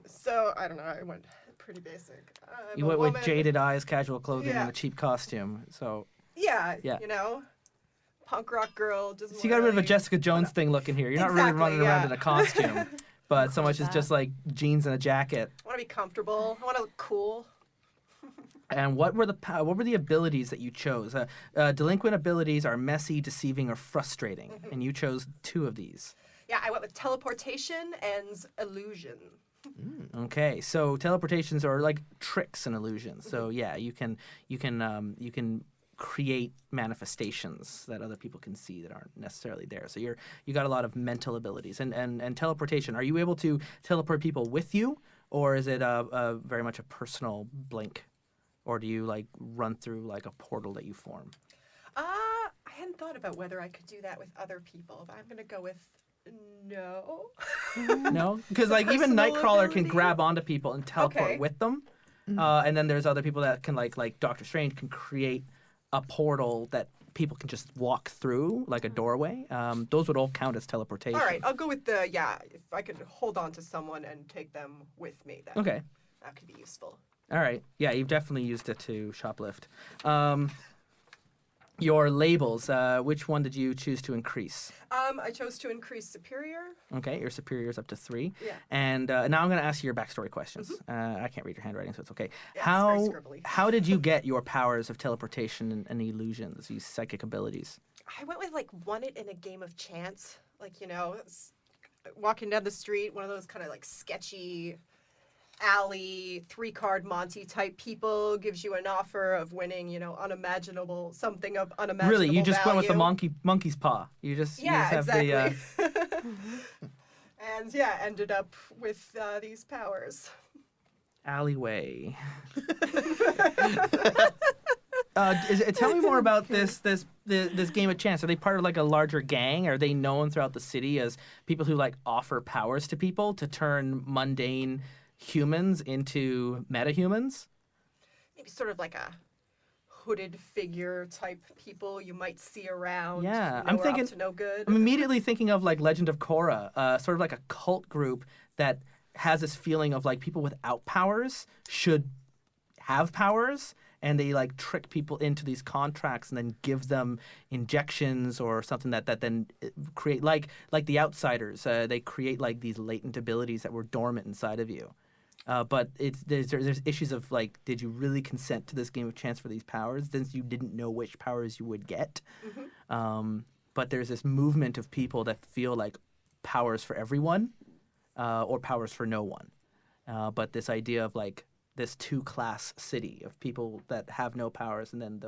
So I don't know. I went pretty basic. I'm You a went with woman. jaded eyes, casual clothing, and Yeah. a cheap costume. So Yeah, Yeah. you know, punk rock girl. Doesn't you got a bit of a really- Jessica Jones thing looking here. You're not really Exactly, running around yeah. in a costume, but so much as that. just like jeans and a jacket. I want to be comfortable. I want to look cool. And what were the abilities that you chose? Delinquent abilities are messy, deceiving, or frustrating, and you chose 2 of these. Yeah, I went with teleportation and illusion. Okay, so teleportations are like tricks and illusions. So yeah, you can create manifestations that other people can see that aren't necessarily there. So you got a lot of mental abilities and teleportation. Are you able to teleport people with you, or is it a very much a personal blink, or do you like run through like a portal that you form? I hadn't thought about whether I could do that with other people, but I'm gonna go with no. No, because like even Personal Nightcrawler can ability? grab onto people and teleport Okay. with them, and then there's other people that can like Doctor Strange can create a portal that people can just walk through like a doorway. Those would all count as teleportation. All right, I'll go with the yeah. If I could hold on to someone and take them with me, then Okay. that could be useful. All right. Yeah, you've definitely used it to shoplift. Your labels. Which one did you choose to increase? I chose to increase superior. Okay, your superior is up to 3. Yeah. And now I'm going to ask you your backstory questions. I can't read your handwriting, so it's okay. Yeah, it's very scribbly. How did you get your powers of teleportation and illusions, these psychic abilities? I went with like won it in a game of chance. Like, you know, walking down the street, one of those kind of like sketchy alley 3-card Monty type people gives you an offer of winning, you know, something of unimaginable Really, you just went with the value. monkey's paw. You just Yeah, have exactly. the And yeah, ended up with these powers. alleyway. Tell me more about this game of chance. Are they part of like a larger gang? Are they known throughout the city as people who like offer powers to people to turn mundane humans into metahumans? Maybe sort of like a hooded figure type people you might see around. Yeah, you know, I'm are thinking- up to no good. I'm immediately thinking of like Legend of Korra, sort of like a cult group that has this feeling of like people without powers should have powers, and they like trick people into these contracts and then give them injections or something that then create like the Outsiders. They create like these latent abilities that were dormant inside of you. But there's issues of like, did you really consent to this game of chance for these powers since you didn't know which powers you would get? But there's this movement of people that feel like powers for everyone or powers for no one. But this idea of like this 2-class city of people that have no powers and then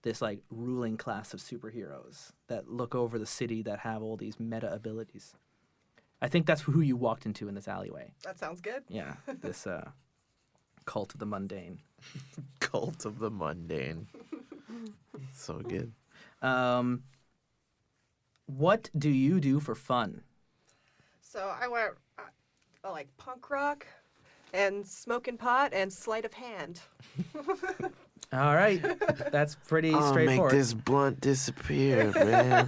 this like ruling class of superheroes that look over the city that have all these meta abilities. I think that's who you walked into in this alleyway. That sounds good. Yeah, this cult of the mundane. Cult of the mundane. So good. What do you do for fun? So I went I like punk rock and smoking pot and sleight of hand. All right. That's pretty I'll make straightforward. this blunt disappear, man.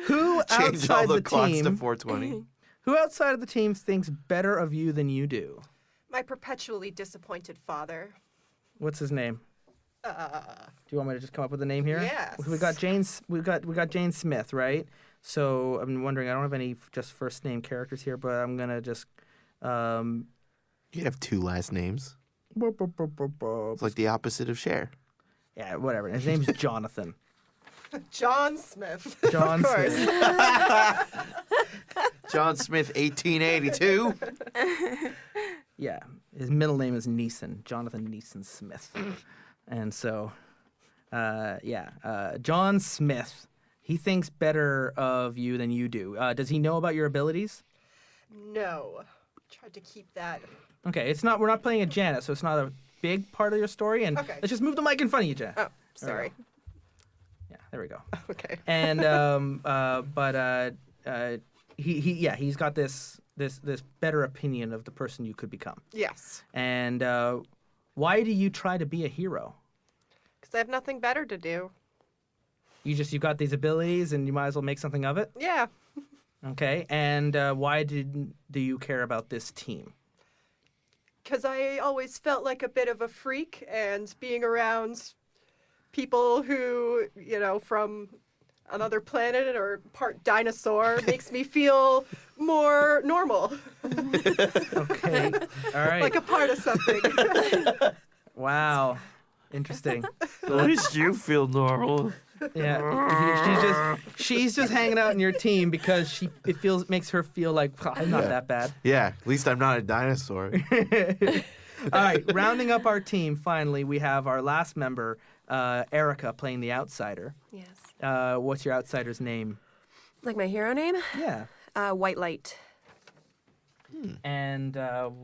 Who Change all outside the the clocks to team? 420. Who outside of the team thinks better of you than you do? My perpetually disappointed father. What's his name? Do you want me to just come up with a name here? Yes. We got Jane's. We got Jane Smith, right? So I'm wondering. I don't have any just first name characters here, but I'm gonna just. You have 2 last names. It's like the opposite of Cher. Yeah, whatever. His name's Jonathan. John Smith. John of course. Smith. John Smith, 1882. Yeah, his middle name is Neeson, Jonathan Neeson Smith, and so, John Smith. He thinks better of you than you do. Does he know about your abilities? No. Tried to keep that. Okay, it's not. We're not playing a Janet, so it's not a big part of your story. And Okay. let's just move the mic in front of you, Jen. Oh, sorry. Yeah, there we go. Okay. And he's got this better opinion of the person you could become. Yes. And why do you try to be a hero? Because I have nothing better to do. You've got these abilities, and you might as well make something of it. Yeah. Okay. And why do you care about this team? Because I always felt like a bit of a freak, and being around people who, from another planet or part dinosaur makes me feel more normal. Okay. All right. Like a part of something. Wow. Interesting. At least you feel normal. Yeah. She's just hanging out in your team because it makes her feel like I'm not that bad. Yeah, at least I'm not a dinosaur. All right. Rounding up our team, finally, we have our last member, Erika, playing the outsider. Yes. What's your outsider's name? Like my hero name? Yeah. White Light. And does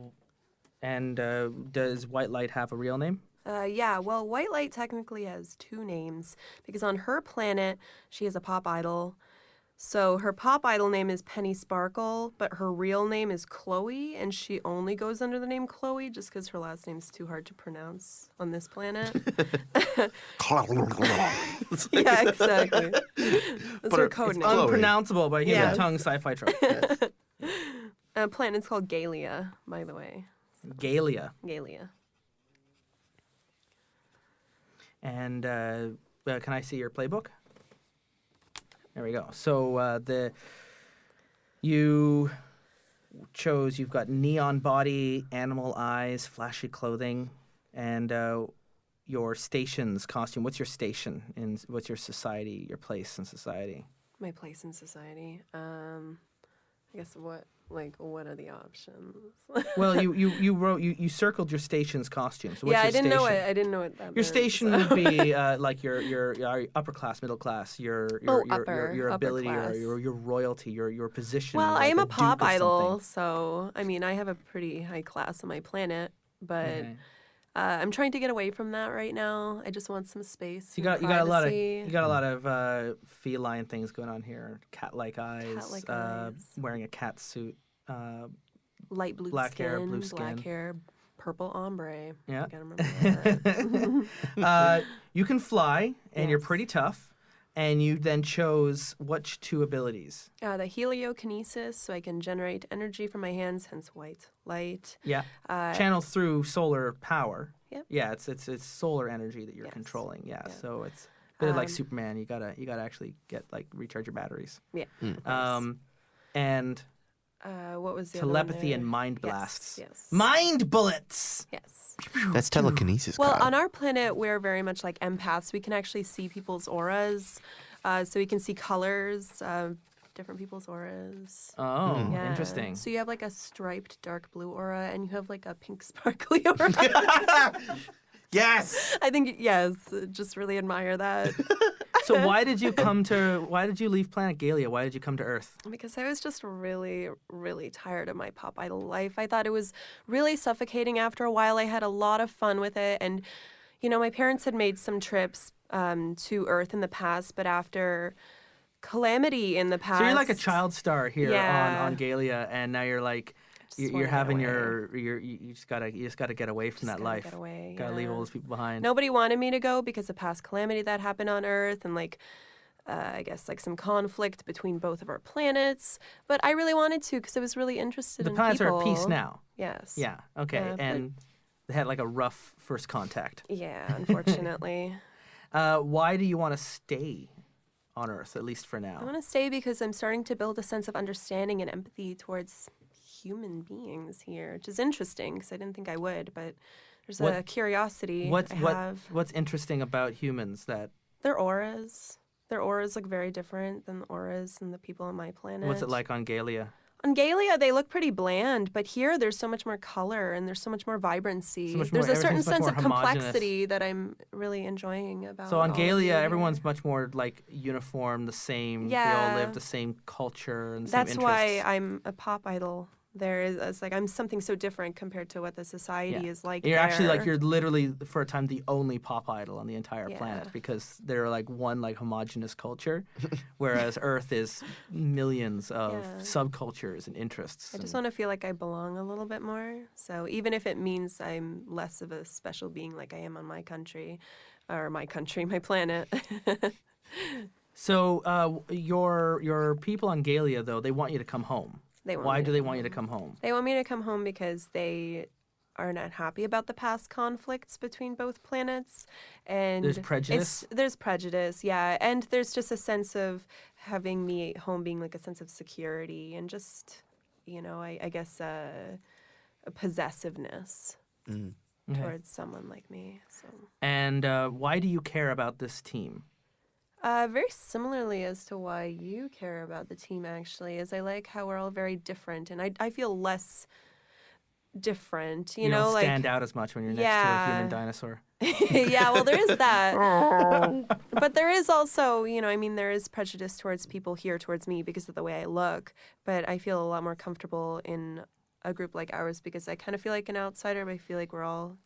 White Light have a real name? Yeah, well, White Light technically has 2 names because on her planet, she is a pop idol. So her pop idol name is Penny Sparkle, but her real name is Chloe, and she only goes under the name Chloe just because her last name's too hard to pronounce on this planet. Yeah, exactly. That's But her it's code name. Chloe. Unpronounceable by human Yes. tongue sci-fi trope. Planet's called Galia, by the way. Galia. Galia. And can I see your playbook? There we go. So you've got neon body, animal eyes, flashy clothing, and your station's costume. What's your station? What's your society, your place in society? My place in society. I guess what are the options? Well, you circled your station's costume. So what's Yeah, your I didn't know station? it. I didn't know what that meant. Your station so. would be like your upper class, middle class, your upper ability class. or your royalty, your position. Well, like I am a duke pop of idol, something. so I mean, I have a pretty high class on my planet, but Okay. I'm trying to get away from that right now. I just want some space. So and you got a lot of privacy. feline things going on here. Cat-like eyes. Cat-like eyes. Wearing a cat suit. Light blue black skin, hair, blue black skin. hair, purple ombre. Yeah. I gotta remember that. You can fly, and you're Yes. pretty tough. And you then chose which 2 abilities? The heliokinesis, so I can generate energy from my hands, hence white light. Yeah. Uh, Channel through solar power. Yep. Yeah, it's solar energy that you're Yes. controlling. Yeah, Yeah. so it's a bit like Um, Superman. You gotta actually get recharge your batteries. Yeah. of course. And What was the other one telepathy there? and mind Yes, blasts. Yes. Mind bullets. Yes. That's telekinesis, Well, Kyle. on our planet, we're very much like empaths. We can actually see people's auras. So we can see colors, different people's auras. Oh, Yeah. interesting. So you have like a striped dark blue aura, and you have like a pink sparkly aura. Yes! I think, yes, just really admire that. So why did you leave Planet Galia? Why did you come to Earth? Because I was just really, really tired of my pop idol life. I thought it was really suffocating after a while. I had a lot of fun with it. And, my parents had made some trips to Earth in the past, but after calamity in the past. So you're like a child star here Yeah. on Galia, and now you're like just you're wanna get having away. you just gotta get away from Just that gotta life. get away, Gotta leave yeah. all those people behind. Nobody wanted me to go because of past calamity that happened on Earth and like I guess like some conflict between both of our planets. But I really wanted to because I was really interested The in planets people. are at peace now. Yes. Yeah. Okay. Yeah, but- And they had like a rough first contact. Yeah, unfortunately. Why do you want to stay on Earth, at least for I now? want to stay because I'm starting to build a sense of understanding and empathy towards human beings here, which is interesting because I didn't think I would, but there's a What- curiosity What's I have. what's interesting about humans that Their auras. Their auras look very different than the auras and the people on my planet. what's it like on Galia? On Galia, they look pretty bland, but here there's so much more color and there's so much more vibrancy. So much There's more- a certain everything's much sense more of homogenous. complexity that I'm really enjoying about. So on all of you Galia, here. everyone's much more like uniform, the same. They all Yeah. live the same culture and the That's same why interests. I'm a pop idol. There is, it's like I'm something so different compared to what the society Yeah. is like. You're actually like there. you're literally for a time the only pop idol on the entire planet Yeah. because they're like one like homogenous culture, whereas Earth is millions of Yeah. subcultures and interests. I just and- want to feel like I belong a little bit more. So even if it means I'm less of a special being like I am on my country, my planet. So your people on Galia though they want you to come home. They want Why me do to they come want you to home. come home? They want me to come home because they are not happy about the past conflicts between both planets, and There's prejudice? There's prejudice, yeah, and there's just a sense of having me at home being like a sense of security and just, I guess a possessiveness Okay. towards someone like me. So. And why do you care about this team? Very similarly as to why you care about the team, actually, is I like how we're all very different, and I feel less different, you know, don't like stand out as much when you're next to a Yeah. human dinosaur. yeah, well, there is that, but there is also, there is prejudice towards people here towards me because of the way I look, but I feel a lot more comfortable in a group like ours because I kind of feel like an outsider, but I feel like we're all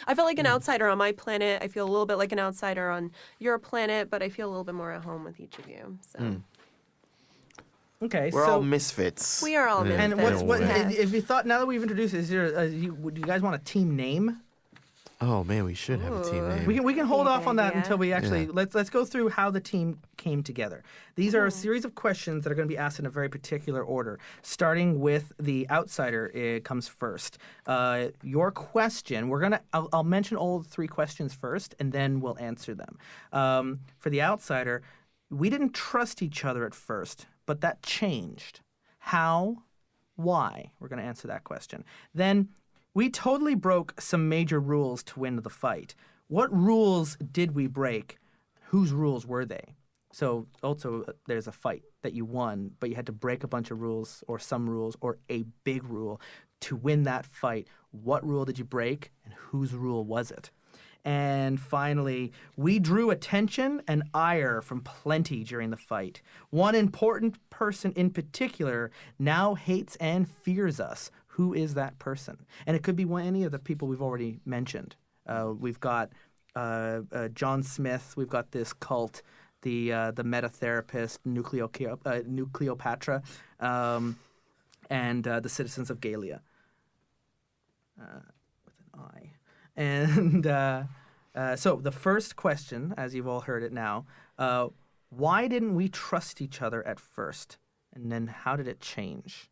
I feel like an outsider on my planet. I feel a little bit like an outsider on your planet, but I feel a little bit more at home with each of you. So Okay, We're so all misfits. We are all in a- and in a what's what? way. Yes. If you thought now that we've introduced, is there? Do you guys want a team name? Oh man, we should have a team Ooh. name. We can hold Good off on that idea. until we actually Yeah. let's go through how the team came together. These are a series of questions that are going to be asked in a very particular order. Starting with the outsider, it comes first. Your question, I'll mention all three questions first, and then we'll answer them. For the outsider, we didn't trust each other at first, but that changed. How? Why? We're going to answer that question. Then we totally broke some major rules to win the fight. What rules did we break? Whose rules were they? So also there's a fight that you won, but you had to break a bunch of rules or some rules or a big rule to win that fight. What rule did you break and whose rule was it? And finally, we drew attention and ire from plenty during the fight. One important person in particular now hates and fears us. Who is that person? And it could be any of the people we've already mentioned. We've got John Smith. We've got this cult, the meta-therapist, Nucleopatra, and the citizens of Galia. With an I. And so the first question, as you've all heard it now, why didn't we trust each other at first? And then how did it change?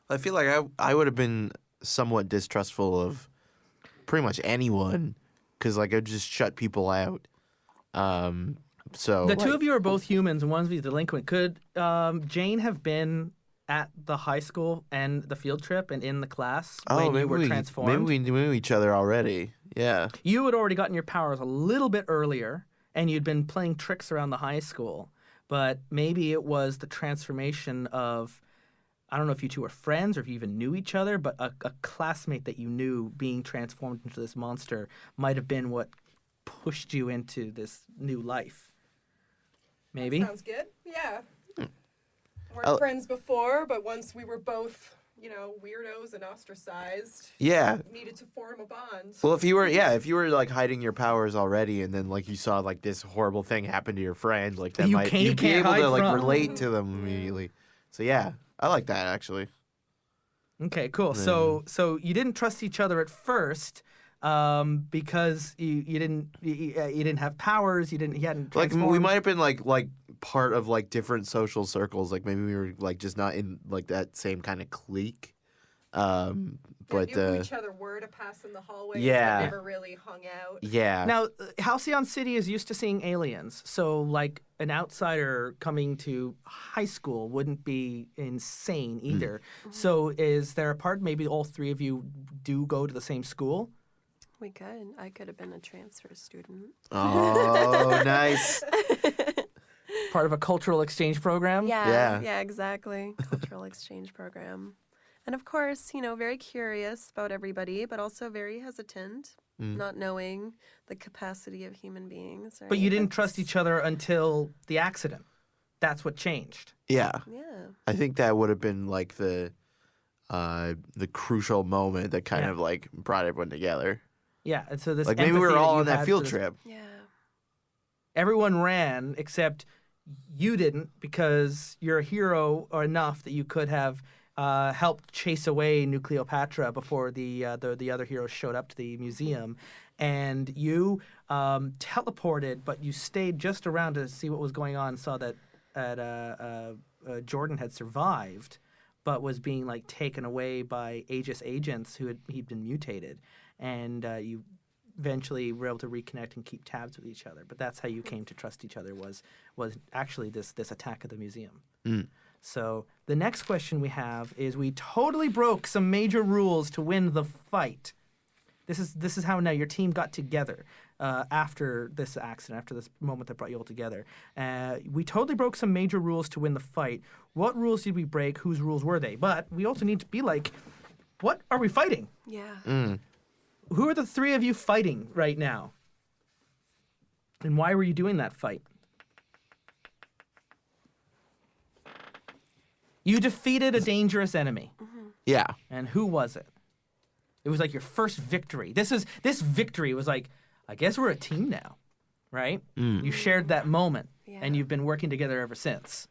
I feel like I would have been somewhat distrustful of pretty much anyone because like I'd just shut people out. So The two of you are both humans and one's a delinquent. Could Jane have been at the high school and the field trip and in the class when you were transformed? Maybe we knew each other already. Yeah. You had already gotten your powers a little bit earlier, and you'd been playing tricks around the high school. But maybe it was the transformation of, I don't know if you two were friends or if you even knew each other, but a classmate that you knew being transformed into this monster might have been what pushed you into this new life. Maybe? Sounds good. Yeah. Weren't Oh. friends before, but once we were both weirdos and ostracized Yeah. needed to form a bond. Well, if you were like hiding your powers already, and then like you saw like this horrible thing happen to your friend, like that You might can't- you'd be can't able to hide like from. relate to them immediately. So yeah, I like that actually. Okay, cool. So you didn't trust each other at first, because you didn't have powers. You hadn't Like we transformed. might have been like part of like different social circles. Like maybe we were like just not in like that same kind of clique. But knew who each other were to pass in the hallways, Yeah. but never really hung out. yeah. Now, Halcyon City is used to seeing aliens, so like an outsider coming to high school wouldn't be insane either. So is there a part maybe all three of you do go to the same school? We could. I could have been a transfer student. Oh, nice. Part of a cultural exchange program? Yeah. Yeah, exactly. Cultural exchange program. And of course, very curious about everybody, but also very hesitant, not knowing the capacity of human beings. But you right? didn't trust each other until the accident. That's what changed. Yeah. Yeah. I think that would have been like the crucial moment that kind Yeah. of like brought everyone together. Yeah, and so this Like maybe we empathy were all you on that had field for this- trip. Yeah. Everyone ran except you didn't, because you're a hero enough that you could have helped chase away Nucleopatra before the other heroes showed up to the museum, and you teleported, but you stayed just around to see what was going on. Saw that Jordan had survived, but was being like taken away by Aegis agents he'd been mutated, and you eventually were able to reconnect and keep tabs with each other. But that's how you came to trust each other, was actually this attack at the museum. So the next question we have is, we totally broke some major rules to win the fight. This is how now your team got together after this accident, after this moment that brought you all together. We totally broke some major rules to win the fight. What rules did we break? Whose rules were they? But we also need to be like, what are we fighting? Yeah. Who are the three of you fighting right now? And why were you doing that fight? You defeated a dangerous enemy. Yeah. And who was it? It was like your first victory. This victory was like, I guess we're a team now, right? You shared that moment, and you've been working together ever since.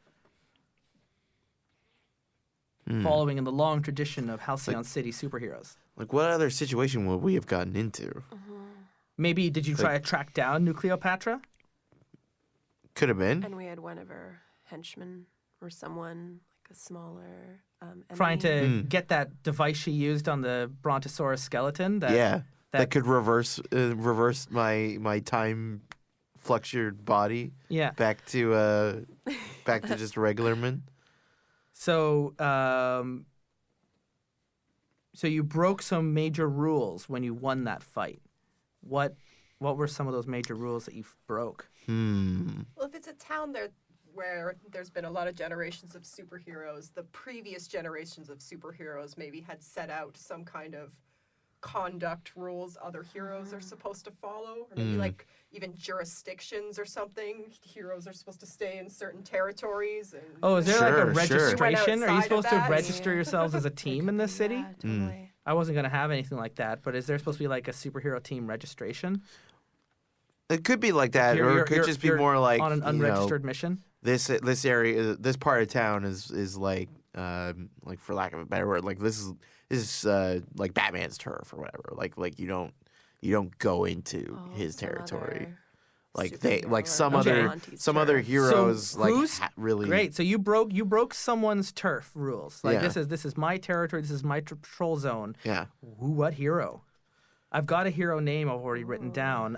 Following in the long tradition of Halcyon City superheroes. Like what other situation would we have gotten into? Maybe did you try to track down Nucleopatra? Could have been. And we had one of her henchmen or someone like a smaller Trying enemy. to get that device she used on the Brontosaurus skeleton? That that- could reverse my time fluctuated body Yeah. back to just regular man. So, so you broke some major rules when you won that fight. What were some of those major rules that you broke? Well, if it's a town where there's been a lot of generations of superheroes, the previous generations of superheroes maybe had set out some kind of conduct rules other heroes are supposed to follow, or maybe like even jurisdictions or something. Heroes are supposed to stay in certain territories. And Oh, is there like a Sure, sure. registration? Are you Outside of supposed to that, register yeah. yourselves as a team in this city? Yeah, totally. I wasn't gonna have anything like that, but is there supposed to be like a superhero team registration? It could be like that, or it could just be you're more like on an you know, unregistered mission. this area, this part of town is like for lack of a better word, like this is like Batman's turf or whatever. Like you don't go into Oh, his some territory. other Like they superhero like or some Okay. other vigilante's some turf. other heroes So like who's- really Great. So you broke someone's turf rules. Like Yeah. this is my territory. This is my patrol zone. Yeah. What hero? I've got a hero name I've already written down.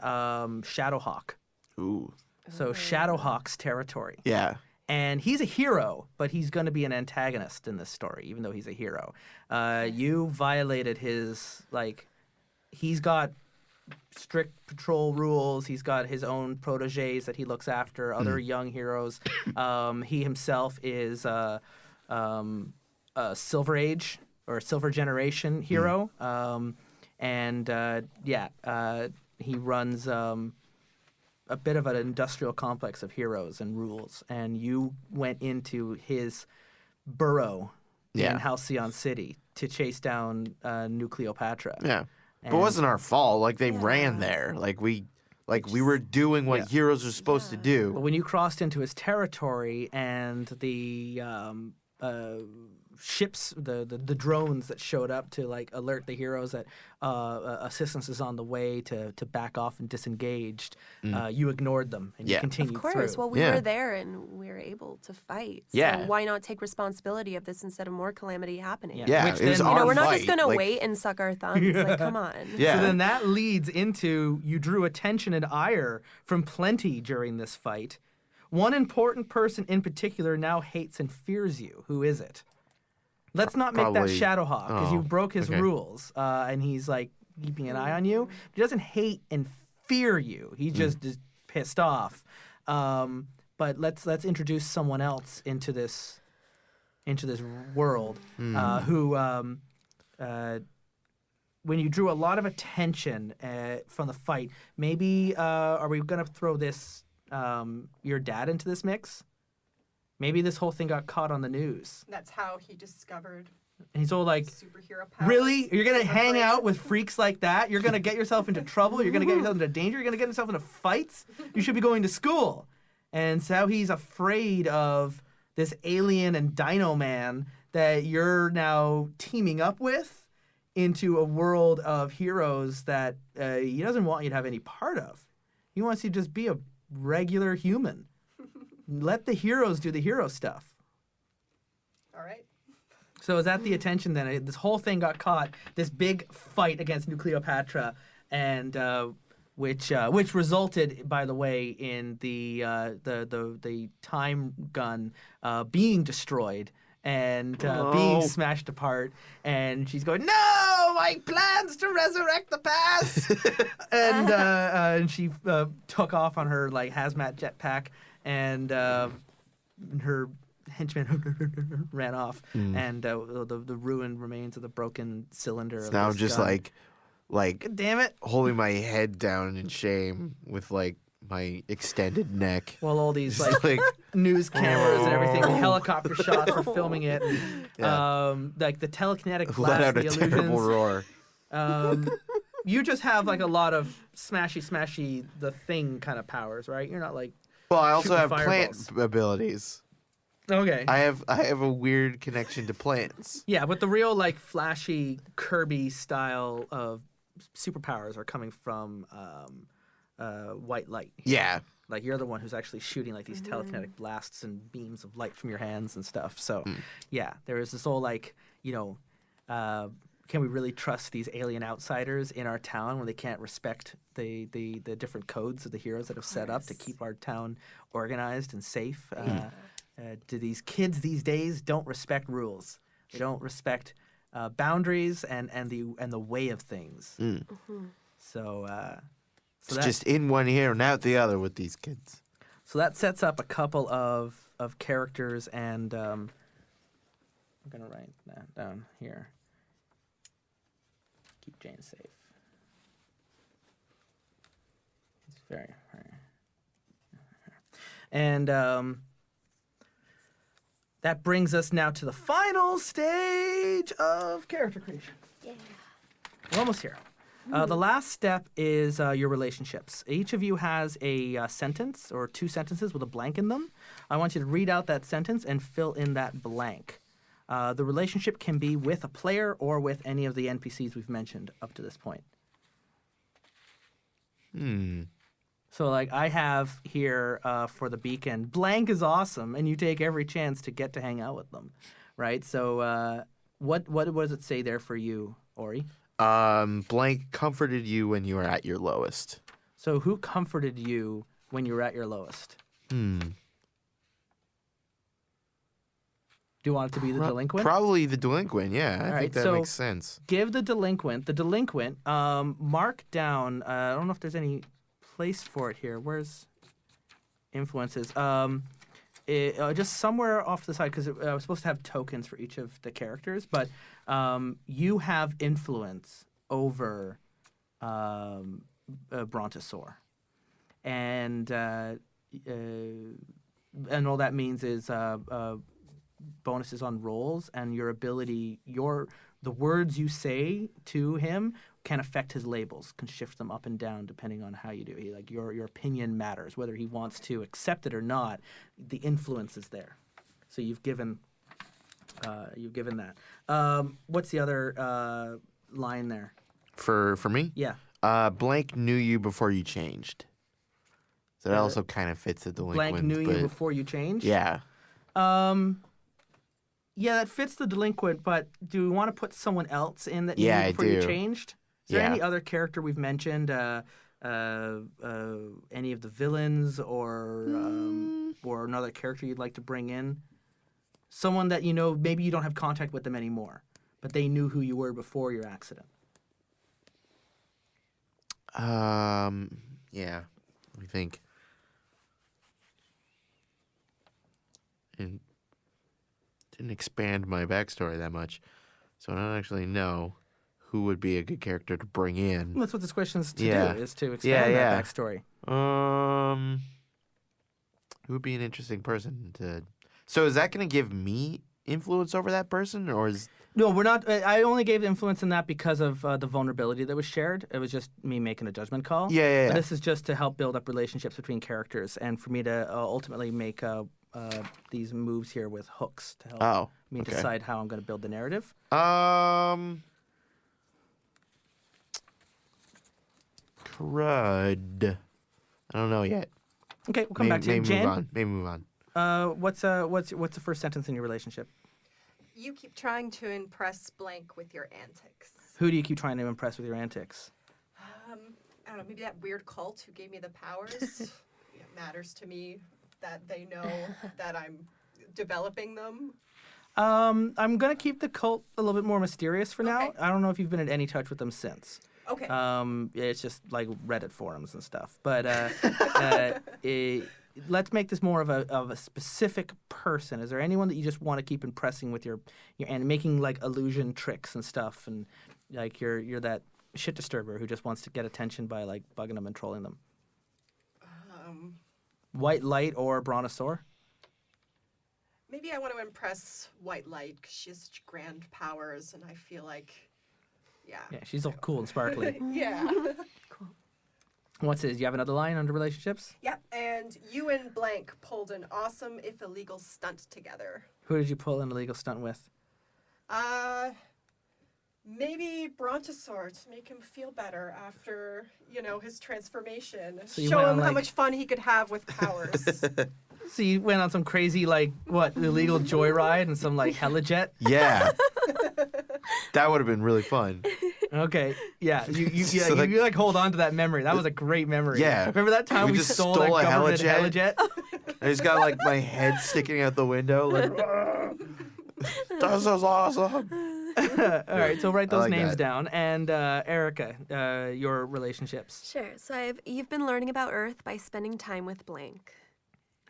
Shadowhawk. Ooh. So Shadowhawk's territory. Yeah. And he's a hero, but he's going to be an antagonist in this story, even though he's a hero. You violated his, like, he's got strict patrol rules. He's got his own proteges that he looks after, other young heroes. He himself is a Silver Age or Silver Generation hero. He runs a bit of an industrial complex of heroes and rules, and you went into his burrow Yeah. in Halcyon City to chase down New Cleopatra. Yeah. But it And- wasn't our fault. Like, they ran there. Like, we were doing what heroes are supposed to do. But when you crossed into his territory and the ships, the drones that showed up to like alert the heroes that assistance is on the way to back off and disengaged, you ignored them and you Yeah. continued Of course. through. Well, we Yeah. were there and we were able to fight. Yeah. So why not take responsibility of this instead of more calamity happening? Yeah, Which it was then- our We're not just fight. gonna Like, wait and suck our thumbs. Like, come on. Yeah. So then that leads into you drew attention and ire from plenty during this fight. One important person in particular now hates and fears you. Who is it? Let's not make that Probably- Shadowhawk because you oh, broke his okay. rules, and he's like keeping an eye on you. He doesn't hate and fear you. He just is pissed off. But let's introduce someone else into this world who. When you drew a lot of attention from the fight, maybe are we gonna throw this your dad into this mix? Maybe this whole thing got caught on the news, That's how he discovered and he's all like, superhero powers. "Really? You're gonna I'm hang afraid. out with freaks like that? You're gonna get yourself into trouble? You're gonna get yourself into danger? You're gonna get yourself into fights? You should be going to school." And so he's afraid of this alien and Dino Man that you're now teaming up with into a world of heroes that he doesn't want you to have any part of. He wants you to just be a regular human. Let the heroes do the hero stuff. All right. So is that the attention then? This whole thing got caught. This big fight against New Cleopatra, and which resulted, by the way, in the time gun being destroyed and being smashed apart. And she's going, "No, my plans to resurrect the past!" and she took off on her like hazmat jetpack, and her henchman ran off, and the ruined remains of the broken cylinder. It's of now this just gun. like Damn it! holding my head down in shame with like my extended neck. Well, all these Just like like news cameras and everything, helicopter shots for filming it, and, Yeah. like the telekinetic blast, let out the a terrible illusions. roar. You just have like a lot of smashy, the thing kind of powers, right? You're not like Well, I also shooting have plant fireballs. abilities. okay. I have a weird connection to plants. Yeah, but the real like flashy Kirby style of superpowers are coming from white light. Yeah. Like you're the one who's actually shooting like these telekinetic blasts and beams of light from your hands and stuff. So, yeah, there is this whole like, can we really trust these alien outsiders in our town when they can't respect the different codes of the heroes that have set up to keep our town organized and safe? Do these kids these days don't respect rules? They don't respect boundaries and the way of things. So. It's that- just in one ear and out the other with these kids. So that sets up a couple of characters, and I'm going to write that down here. Keep Jane safe. It's very. And that brings us now to the final stage of character creation. Yeah. We're almost here. The last step is your relationships. Each of you has a sentence or two sentences with a blank in them. I want you to read out that sentence and fill in that blank. The relationship can be with a player or with any of the NPCs we've mentioned up to this point. So, like, I have here for the beacon, blank is awesome, and you take every chance to get to hang out with them, right? So, what does it say there for you, Orie? Blank comforted you when you were at your lowest. So who comforted you when you were at your lowest? Do you want it to be the delinquent? Probably the delinquent, yeah. I right, think that so- makes sense. Give the delinquent, mark down, I don't know if there's any place for it here. Where's influences? Just somewhere off to the side, because I was supposed to have tokens for each of the characters, but you have influence over Brontosaur. And all that means is bonuses on rolls, and your ability, the words you say to him can affect his labels, can shift them up and down depending on how you do. Like your opinion matters, whether he wants to accept it or not. The influence is there. So you've given that. What's the other line there? For me? Yeah. Blank knew you before you changed. So that also kind of fits the delinquent. Blank knew you before you changed? Yeah. Yeah, that fits the delinquent, but do we want to put someone else in that knew you before you changed? Is there any other character we've mentioned? Any of the villains or another character you'd like to bring in? Someone that maybe you don't have contact with them anymore, but they knew who you were before your accident. Yeah. Let me think. And didn't expand my backstory that much, so I don't actually know who would be a good character to bring in. Well, that's what this question's to do, is to expand that backstory. Who would be an interesting person to... So is that going to give me influence over that person, or is... No, we're not. I only gave influence in that because of the vulnerability that was shared. It was just me making a judgment call. Yeah. But this is just to help build up relationships between characters and for me to ultimately make these moves here with hooks to help me decide how I'm going to build the narrative. Crud. I don't know yet. Okay, we'll come back to you. Jen, Maybe move on. what's the first sentence in your relationship? You keep trying to impress blank with your antics. Who do you keep trying to impress with your antics? I don't know, maybe that weird cult who gave me the powers. It matters to me that they know that I'm developing them. I'm going to keep the cult a little bit more mysterious for now. Okay. I don't know if you've been in any touch with them since. Okay. It's just like Reddit forums and stuff. But let's make this more of a specific person. Is there anyone that you just want to keep impressing with your and making like illusion tricks and stuff, and like you're that shit disturber who just wants to get attention by like bugging them and trolling them? White Light or Brontosaur? Maybe I want to impress White Light because she has such grand powers, and I feel like, yeah, she's all cool and sparkly. yeah. Cool. What's his? You have another line under relationships? Yep, and you and blank pulled an awesome, if illegal, stunt together. Who did you pull an illegal stunt with? Maybe Brontosaur to make him feel better after, his transformation. So you Show went him on, how like- much fun he could have with powers. So you went on some crazy illegal joyride and some like helijet? Yeah. That would have been really fun. Okay, yeah, you So, like- you hold on to that memory. That was a great memory. Yeah. Remember that time We we just stole stole that a government helijet? helijet? I just got like my head sticking out the window. Like, this is awesome. All right, so write I those like names that. down. And Erika, your relationships. Sure. So you've been learning about Earth by spending time with blank.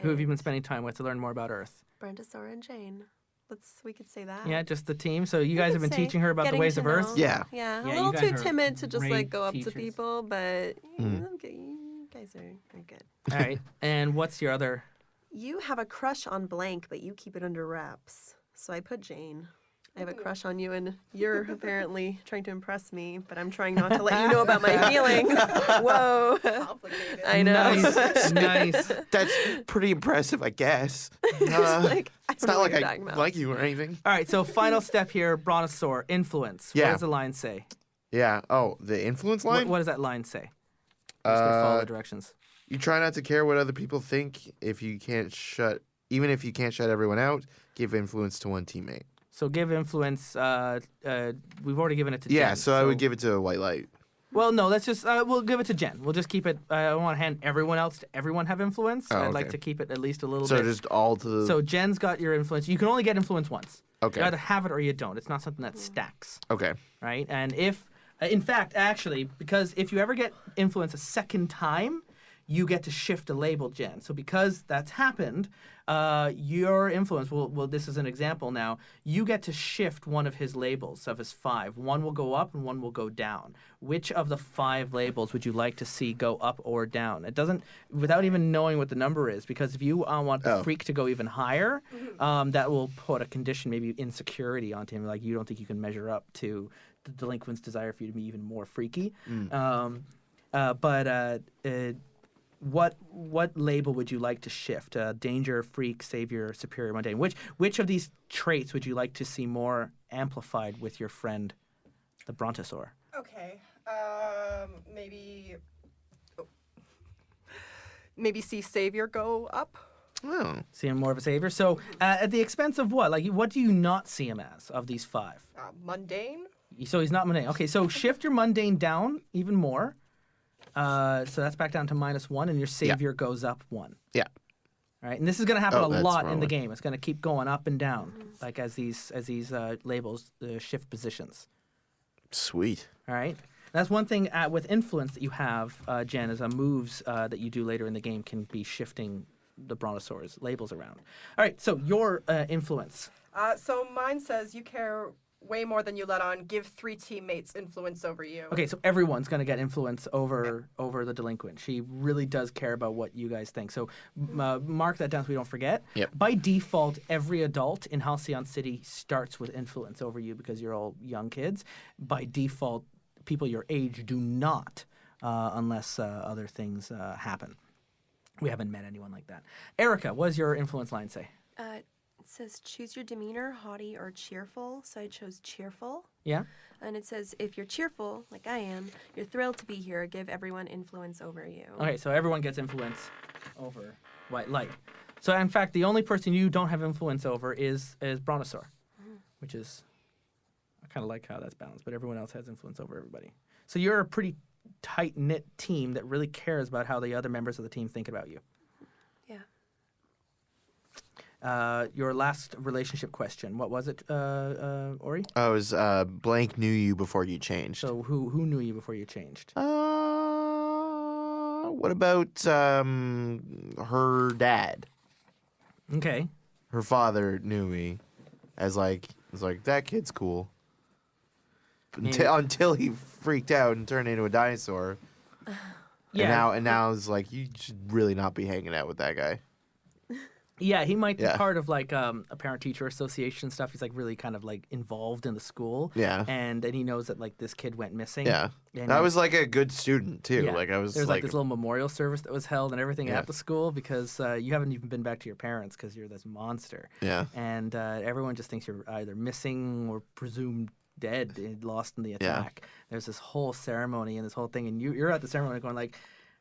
Who have you been spending time with to learn more about Earth? Brontosaur and Jane. We could say that. Yeah, just the team. So you guys have been could say teaching her about the getting ways to of know. Earth? Yeah. Yeah, Yeah, a you little guys too are timid to just great go up teachers. to people, but okay, you guys are good. All right, and what's your other? You have a crush on blank, but you keep it under wraps. So I put Jane. I have a crush on you, and you're apparently trying to impress me, but I'm trying not to let you know about my feelings. Whoa. Complicated. I know. Nice. That's pretty impressive, I guess. Like, I It's don't know not what like you're I talking about. like you or anything. All right, so final step here, Brontosaur, influence. What Yeah. does the line say? Yeah. Oh, the influence line? What does that line say? I'm just gonna follow the directions. You try not to care what other people think. Even if you can't shut everyone out, give influence to one teammate. So give influence. We've already given it to Yeah, Jen. so I would give it to a White Light. Well, no, let's just we'll give it to Jen. We'll just keep it. I want to hand everyone else to everyone have influence. Oh, I'd like okay. to keep it at least a little So bit. just all to the... So Jen's got your influence. You can only get influence once. Okay. You either have it or you don't. It's not something that stacks, Okay. right? And if, in fact, actually, because if you ever get influence a second time, you get to shift a label, Jen. So because that's happened, your influence well, this is an example now. You get to shift one of his labels of his 5. One will go up and one will go down. Which of the 5 labels would you like to see go up or down? It doesn't, without even knowing what the number is, because if you want the freak to go even higher, that will put a condition, maybe insecurity onto him, like you don't think you can measure up to the delinquent's desire for you to be even more freaky. What label would you like to shift? Danger, freak, savior, superior, mundane. Which of these traits would you like to see more amplified with your friend, the Brontosaur? Okay. Maybe see Savior go up. Oh. See him more of a savior. So at the expense of what? Like, what do you not see him as of these 5? Mundane. So he's not mundane. Okay, so shift your mundane down even more. So that's back down to -1, and your savior goes up 1. Yeah. All right, and this is going to happen a that's lot wrong in the one. game. It's going to keep going up and down, like as these labels shift positions. Sweet. All right, that's one thing with influence that you have, Jen, is moves that you do later in the game can be shifting the Brontosaur's labels around. All right, so your influence. So mine says you care way more than you let on. Give 3 teammates influence over you. Okay, so everyone's going to get influence over the delinquent. She really does care about what you guys think. So mark that down so we don't forget. Yep. By default, every adult in Halcyon City starts with influence over you because you're all young kids. By default, people your age do not, unless other things happen. We haven't met anyone like that. Erika, what does your influence line say? It says choose your demeanor, haughty or cheerful. So I chose cheerful. Yeah? And it says if you're cheerful, like I am, you're thrilled to be here. Give everyone influence over you. Okay, so everyone gets influence over white light. So in fact, the only person you don't have influence over is Brontosaur, which is, I kind of like how that's balanced, but everyone else has influence over everybody. So you're a pretty tight-knit team that really cares about how the other members of the team think about you. Yeah. Your last relationship question, what was it, Orie? I was blank knew you before you changed. So who knew you before you changed? What about her dad? Okay. Her father knew me as like that kid's cool. Until he freaked out and turned into a dinosaur. Yeah. And now it's like you should really not be hanging out with that guy. Yeah, he might be Yeah. part of like a parent-teacher association stuff. He's like really kind of like involved in the school. Yeah. And he knows that like this kid went missing. Yeah. And I was like a good student too. yeah, Like I was there's like this little memorial service that was held and everything Yeah. at the school because you haven't even been back to your parents because you're this monster. Yeah. And everyone just thinks you're either missing or presumed dead, lost in the attack. There's this whole ceremony and this whole thing, and you're at the ceremony going like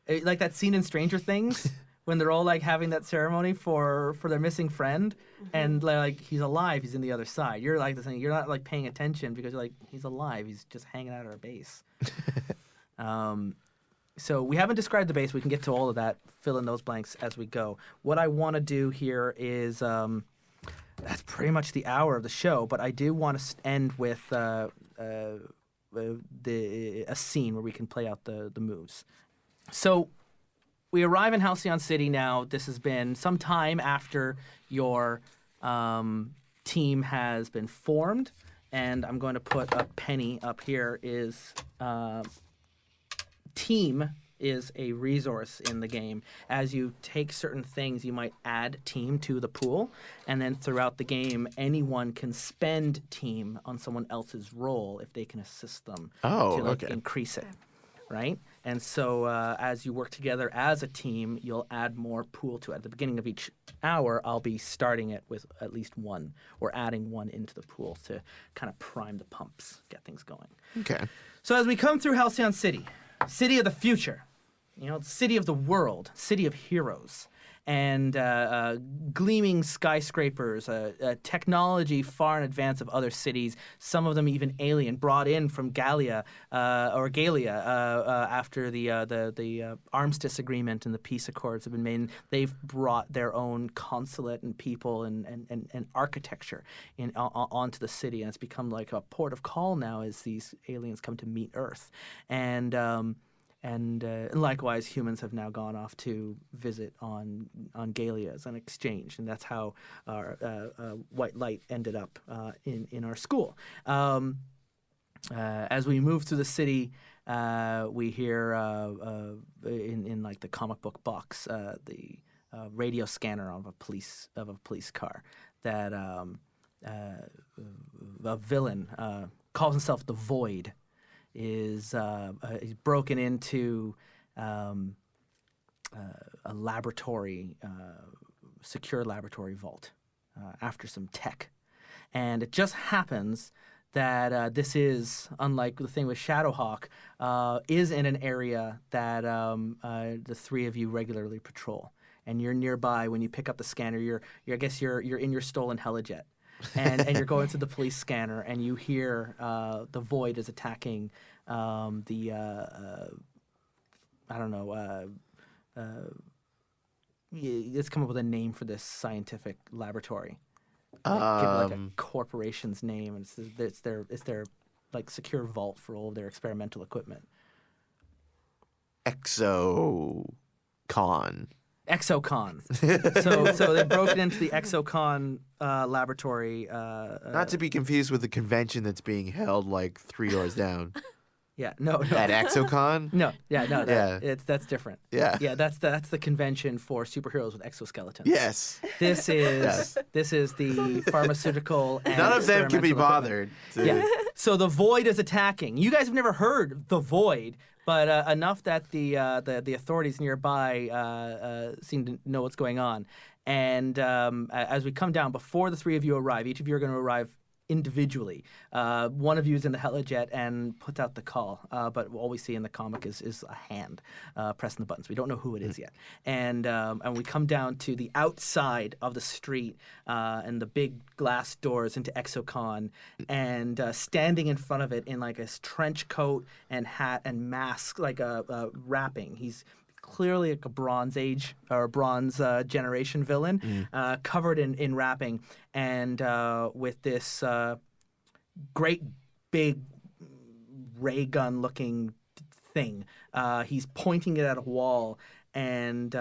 that scene in Stranger Things when they're all like having that ceremony for their missing friend, and like he's alive, he's in the other side. You're like the thing, you're not like paying attention because you're like he's alive, he's just hanging out at our base. So we haven't described the base. We can get to all of that, fill in those blanks as we go. What I want to do here is. That's pretty much the hour of the show, but I do want to end with a scene where we can play out the moves. So we arrive in Halcyon City now. This has been some time after your team has been formed, and I'm going to put a penny up here. Is team is a resource in the game. As you take certain things, you might add team to the pool, and then throughout the game, anyone can spend team on someone else's role if they can assist them to like increase it, right? And so as you work together as a team, you'll add more pool to it. At the beginning of each hour, I'll be starting it with at least one or adding one into the pool to kind of prime the pumps, get things going. Okay. So as we come through Halcyon City, city of the future, city of the world, city of heroes, and gleaming skyscrapers, technology far in advance of other cities, some of them even alien, brought in from Galia after the armistice agreement and the peace accords have been made. They've brought their own consulate and people and architecture onto the city, and it's become like a port of call now as these aliens come to meet Earth. And and likewise, humans have now gone off to visit on Galia as an exchange, and that's how our white light ended up in our school. As we move through the city, we hear in like the comic book box the radio scanner of a police car that a villain calls himself the Void is he's broken into a laboratory, secure laboratory vault after some tech, and it just happens that this is, unlike the thing with Shadowhawk, is in an area that the three of you regularly patrol. And you're nearby when you pick up the scanner. I guess you're in your stolen helijet, and you're going through the police scanner, and you hear the Void is attacking I don't know. Let's come up with a name for this scientific laboratory. Give it like a corporation's name, and it's their like secure vault for all of their experimental equipment. Exocon. So they broke it into the Exocon laboratory. Not to be confused with the convention that's being held like 3 doors down. Yeah, no. At Exocon? No, Yeah. That's different. Yeah. Yeah, that's the convention for superheroes with exoskeletons. Yes. This is the pharmaceutical. And None of them can be experimental equipment. bothered. Yeah. So the Void is attacking. You guys have never heard the Void, but enough that the authorities nearby seem to know what's going on. And as we come down, before the three of you arrive, each of you are going to arrive individually. One of you is in the helijet and puts out the call, but all we see in the comic is a hand pressing the buttons. We don't know who it is yet. And we come down to the outside of the street and the big glass doors into Exocon, and standing in front of it in like a trench coat and hat and mask, like a wrapping. He's clearly like a Bronze Age or Bronze Generation villain, covered in wrapping, and with this great big ray gun looking thing. He's pointing it at a wall, and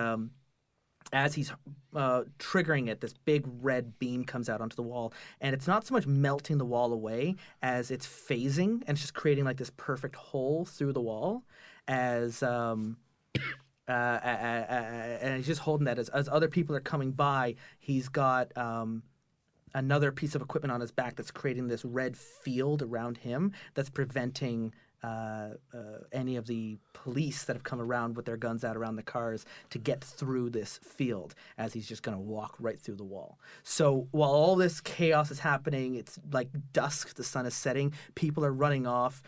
as he's triggering it, this big red beam comes out onto the wall, and it's not so much melting the wall away as it's phasing, and it's just creating like this perfect hole through the wall as and he's just holding that as other people are coming by. He's got another piece of equipment on his back that's creating this red field around him that's preventing any of the police that have come around with their guns out around the cars to get through this field, as he's just going to walk right through the wall. So while all this chaos is happening, it's like dusk, the sun is setting, people are running off,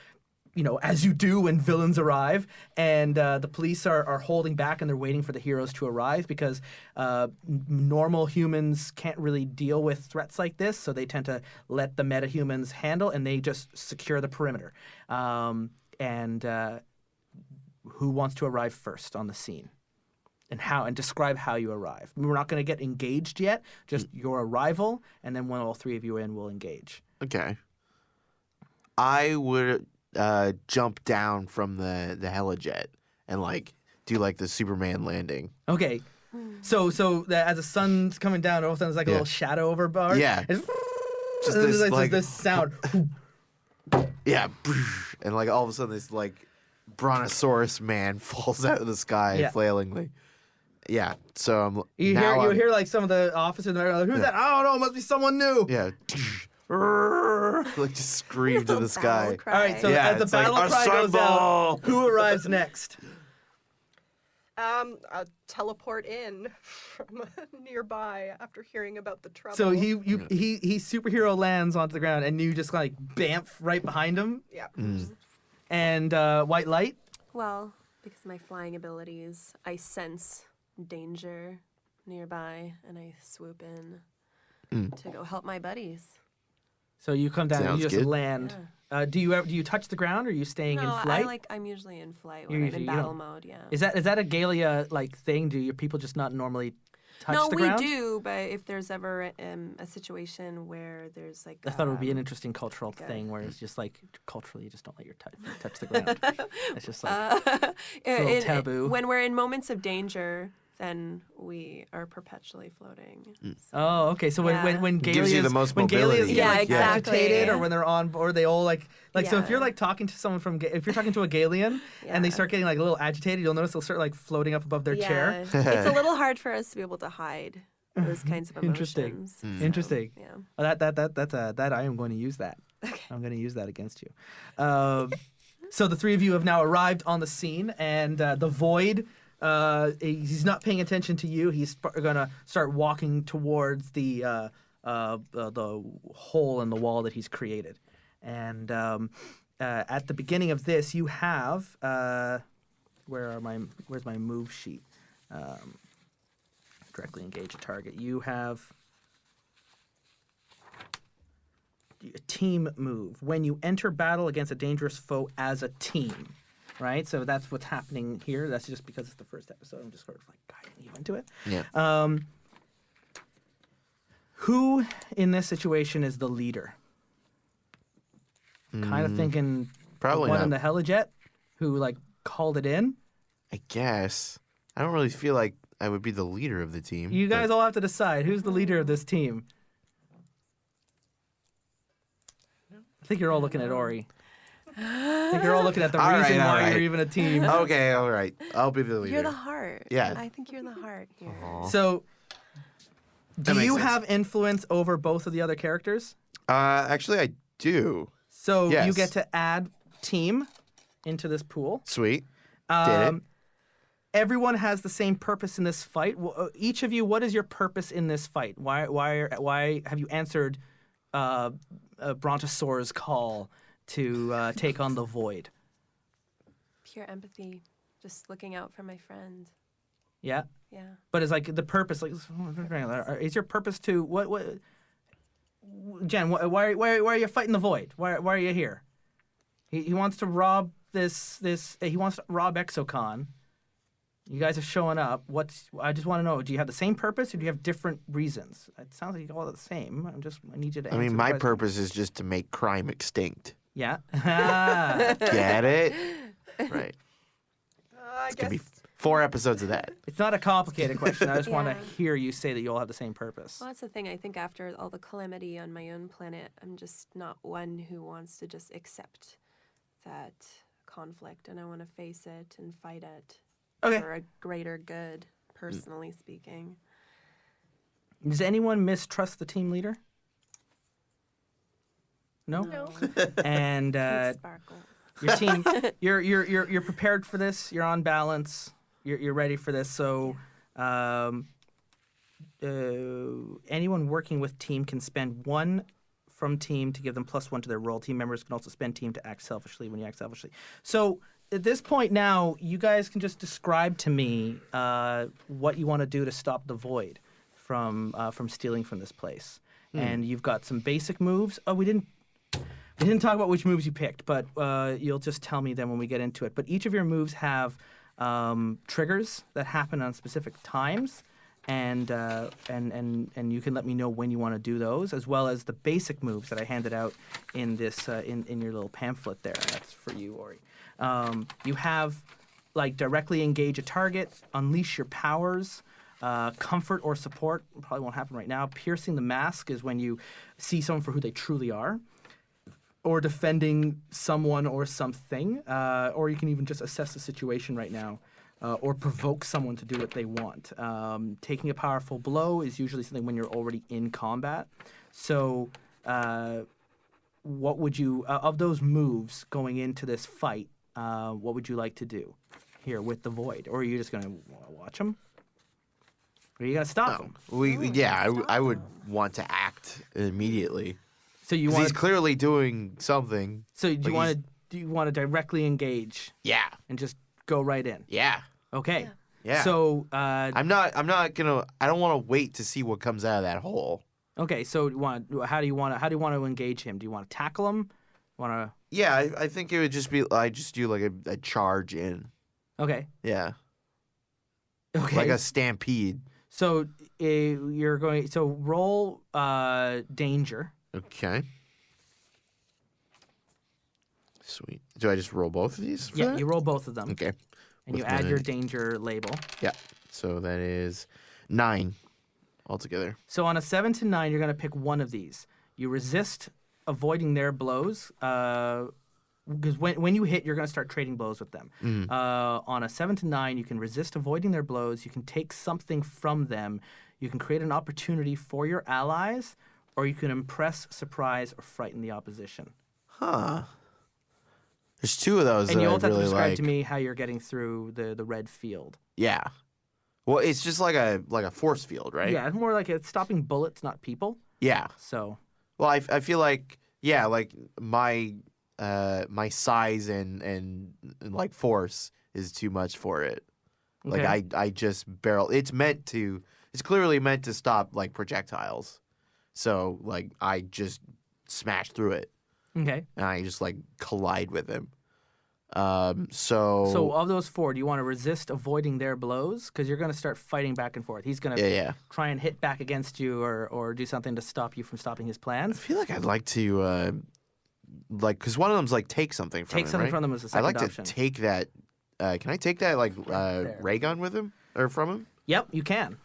as you do when villains arrive, and the police are holding back, and they're waiting for the heroes to arrive because normal humans can't really deal with threats like this, so they tend to let the metahumans handle, and they just secure the perimeter. And who wants to arrive first on the scene? And describe how you arrive. We're not going to get engaged yet, just your arrival, and then when all three of you are in, we'll engage. Okay. I would jump down from the helijet and do the Superman landing. Okay. So as the sun's coming down, all of a sudden there's like a little shadow over bar. Yeah. Just this sound. Yeah. And all of a sudden this brontosaurus man falls out of the sky flailingly. Yeah. So you hear like some of the officers are like, who's that? I don't know, it must be someone new. Yeah. Just scream to the sky. All right, so as the battle cry goes out, who arrives next? I'll teleport in from nearby after hearing about the trouble. So he superhero lands onto the ground, and you just bamf right behind him. Yeah. And white light. Well, because of my flying abilities, I sense danger nearby, and I swoop in to go help my buddies. So you come down and you just good. land. Yeah. Do you touch the ground, or are you staying in flight? No, I'm usually in flight when I'm in battle mode. Yeah. Is that a Galia thing? Do your people just not normally touch No, the we ground? do, but if there's ever a situation where there's like, I thought it would be an interesting cultural thing where it's just like culturally, you just don't let your feet touch the ground. It's just like a little taboo. When we're in moments of danger, then we are perpetually floating. Oh, okay. So when Gives you the most when mobility. Galeas get Yeah, like exactly. agitated, or when they're on board, they all like so. If you're Yeah. like talking to someone if you're talking to a Galean and they Yeah. start getting like a little agitated, you'll notice they'll start like floating up above their chair. It's a little hard for us to be able to hide those kinds of Interesting. emotions. Interesting. Yeah. Oh, that I am going to use that. Okay. I'm going to use that against you. So the three of you have now arrived on the scene, and the void. He's not paying attention to you. He's gonna start walking towards the hole in the wall that he's created. And at the beginning of this, you have where's my move sheet? Directly engage a target. You have a team move. When you enter battle against a dangerous foe as a team. Right, so that's what's happening here. That's just because it's the first episode. I'm just sort of like guiding you into it. Yeah. Who in this situation is the leader? Kind of thinking Probably the one not. in the helijet who like called it in. I guess. I don't really feel like I would be the leader of the team. You guys but- all have to decide who's the leader of this team. I think you're all looking at Orie. I think you're all looking at the All right, reason all why right. you're even a team. Okay, all right. I'll be the leader. You're the heart. Yeah. I think you're the heart here. So, That do makes you sense. have influence over both of the other characters? Actually, I do. So Yes. you get to add team into this pool. Sweet. Did it? Everyone has the same purpose in this fight. Each of you, what is your purpose in this fight? Why have you answered Brontosaur's call to take on the void? Pure empathy. Just looking out for my friend. Yeah, Yeah. but it's like the purpose. Like, is your purpose to what? Jen, why are you fighting the void? Why are you here? He wants to rob this. He wants to rob Exocon. You guys are showing up. I just want to know, do you have the same purpose or do you have different reasons? It sounds like you all have the same. I need you to answer I mean, the my question. purpose is just to make crime extinct. Yeah. Get it? Right. I It's going to guess be 4 episodes of that. It's not a complicated question. I just want to Yeah. hear you say that you all have the same purpose. Well, that's the thing. I think after all the calamity on my own planet, I'm just not one who wants to just accept that conflict, and I want to face it and fight it Okay. for a greater good, personally speaking. Does anyone mistrust the team leader? No. No. And Sparkle. your team, you're prepared for this. You're on balance. You're ready for this. So, anyone working with team can spend 1 from team to give them +1 to their roll. Team members can also spend team to act selfishly when you act selfishly. So at this point now, you guys can just describe to me what you want to do to stop the void from stealing from this place. And you've got some basic moves. Oh, we didn't talk about which moves you picked, but you'll just tell me then when we get into it. But each of your moves have triggers that happen on specific times, and you can let me know when you want to do those, as well as the basic moves that I handed out in this in your little pamphlet there. That's for you, Orie. You have like directly engage a target, unleash your powers. Comfort or support probably won't happen right now. Piercing the mask is when you see someone for who they truly are, or defending someone or something, or you can even just assess the situation right now, or provoke someone to do what they want. Taking a powerful blow is usually something when you're already in combat. So, what would you of those moves going into this fight? What would you like to do here with the void, or are you just gonna watch them? Or are you gonna stop him? I would want to act immediately. So you 'Cause want? he's clearly doing something. So do like you want to directly engage Yeah. and just go right in? Yeah. Okay. Yeah. So I'm not gonna. I don't want to wait to see what comes out of that hole. okay. So how do you want to engage him? Do you want to tackle him? Want to? Yeah, I think it would just be. I just do like a charge in. Okay. Yeah. Okay. Like a stampede. So you're going. So roll danger. Okay. Sweet. Do I just roll both of these? For Yeah, that? you roll both of them. Okay. And you With add my- your danger label. Yeah. So that is 9 altogether. So on a 7 to 9, you're going to pick one of these. You resist avoiding their blows. Because when you hit, you're going to start trading blows with them. On a 7 to 9, you can resist avoiding their blows. You can take something from them. You can create an opportunity for your allies, or you can impress, surprise, or frighten the opposition. Huh. There's 2 of those And that you I also have to really describe like. to me how you're getting through the red field. Yeah. Well, it's just like a force field, right? Yeah, it's more like it's stopping bullets, not people. Yeah. So Well, I feel like like my my size and like force is too much for it. okay. Like I just barrel. It's clearly meant to stop like projectiles. So like I just smash through it Okay. and I just like collide with him. So of those 4, do you want to resist avoiding their blows? Because you're going to start fighting back and forth. He's going to yeah. try and hit back against you or do something to stop you from stopping his I plans. feel like I'd like to like because one of them's like take something from him. Take something right? from them as a I'd second like option. to take that. Can I take that like ray gun with him or from him? Yep, you can.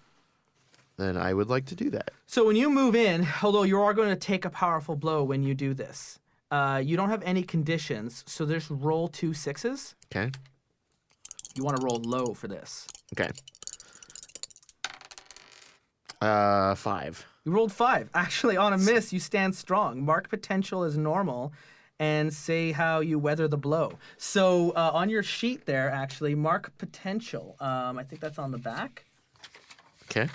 Then I would like to do that. So when you move in, although you are going to take a powerful blow when you do this, you don't have any conditions, so just roll 2 6s. Okay. You want to roll low for this. Okay. 5. You rolled 5. Actually, on a miss, you stand strong. Mark potential as normal and say how you weather the blow. So on your sheet there, actually, mark potential. I think that's on the back. Okay.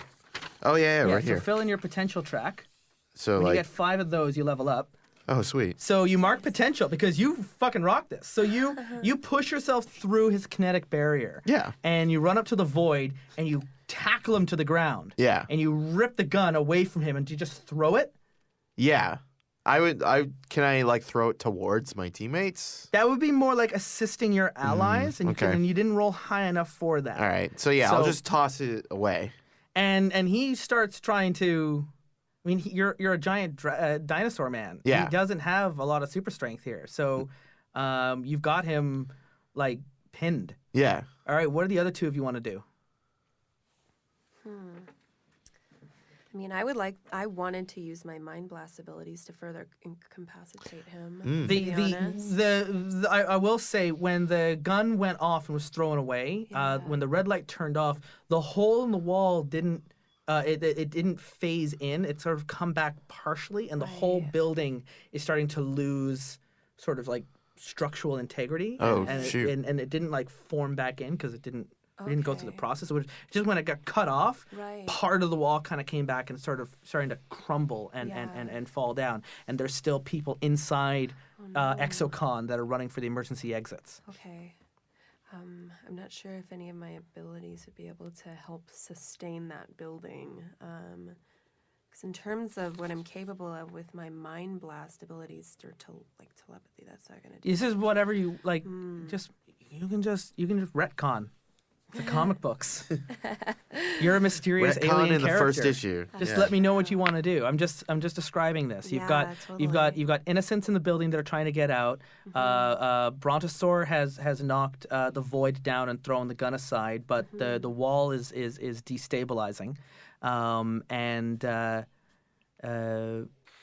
Oh yeah, right so here. fill in your potential track. So When like, you get 5 of those, you level up. oh sweet. So you mark potential because you fucking rock this. So you push yourself through his kinetic barrier. Yeah. And you run up to the void and you tackle him to the ground. Yeah. And you rip the gun away from him and you just throw it. Yeah. Can I like throw it towards my teammates? That would be more like assisting your allies, and okay. you didn't roll high enough for that. All right. So yeah, I'll So- just toss it away. And he starts trying to. I mean, you're a giant dinosaur man. Yeah. He doesn't have a lot of super strength here, so you've got him like pinned. Yeah. All right, what are the other 2 of you want to do? I mean, I wanted to use my mind blast abilities to further incapacitate him. To be honest. I will say when the gun went off and was thrown away, Yeah. when the red light turned off, the hole in the wall didn't. It didn't phase in. It sort of come back partially, and the whole Right. building is starting to lose sort of like structural integrity. Oh, and shoot. And it didn't like form back in because it didn't. We didn't go through the Okay. process. It was just when it got cut off, Right. part of the wall kind of came back and sort of starting to crumble and fall down. And there's still people inside Exocon that are running for the emergency exits. Okay. I'm not sure if any of my abilities would be able to help sustain that building. Because in terms of what I'm capable of with my mind blast abilities or like telepathy, that's not gonna do. This is whatever you like. Just you can just retcon. The comic books. You're a mysterious Retcon alien in the character. first issue. Just Yeah. let me know what you want to do. I'm just describing this. You've Yeah, got innocents in the building that are trying to get out. Brontosaur has knocked the void down and thrown the gun aside, but the wall is destabilizing.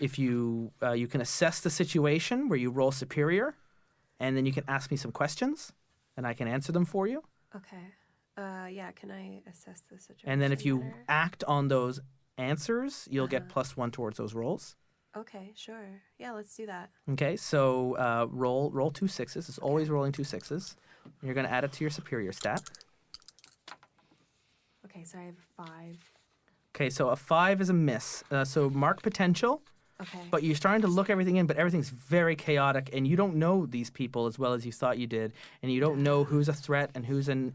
If you can assess the situation where you roll superior, and then you can ask me some questions, and I can answer them for you. Okay. Yeah, can I assess the situation? And then if you better? act on those answers, you'll get +1 towards those rolls. Okay, sure. Yeah, let's do that. Okay, so roll 2 6s. It's always rolling 2 6s. You're going to add it to your superior stat. Okay, so I have 5. Okay, so a 5 is a miss. So mark potential, Okay. but you're starting to look everything in, but everything's very chaotic, and you don't know these people as well as you thought you did, and you don't know who's a threat and who's in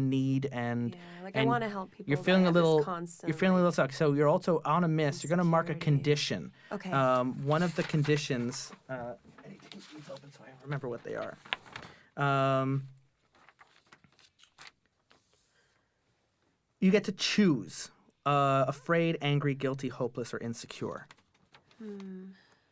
need, and Yeah, like I and want to help people. you're but feeling I a have this little constant, you're feeling a like- little stuck. So you're also on a miss. You're going to mark a Insecurity. condition. Okay. One of the conditions. I need to keep these open so I remember what they are. You get to choose afraid, angry, guilty, hopeless, or insecure.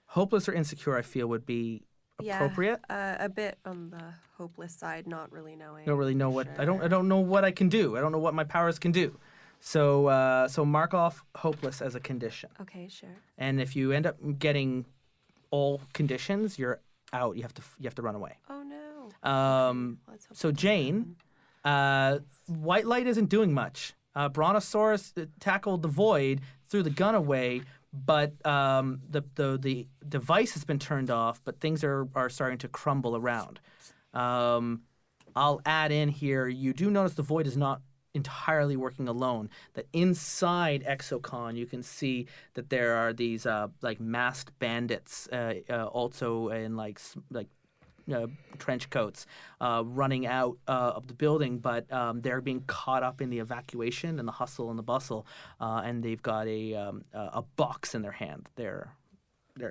Hopeless or insecure, I feel, would be appropriate. Yeah, a bit on the hopeless side, not really knowing. I don't really know for what sure. I don't know what I can do. I don't know what my powers can do. So so mark off hopeless as a condition. Okay, sure. And if you end up getting all conditions, you're out. You have to run away. Oh no. Let's hope So that doesn't Jane, white light isn't doing much. Brontosaurus tackled the void, threw the gun away, but the device has been turned off. But things are starting to crumble around. I'll add in here. You do notice the void is not entirely working alone. That inside Exocon, you can see that there are these like masked bandits, also in like trench coats, running out of the building, but they're being caught up in the evacuation and the hustle and the bustle, and they've got a box in their hand. They're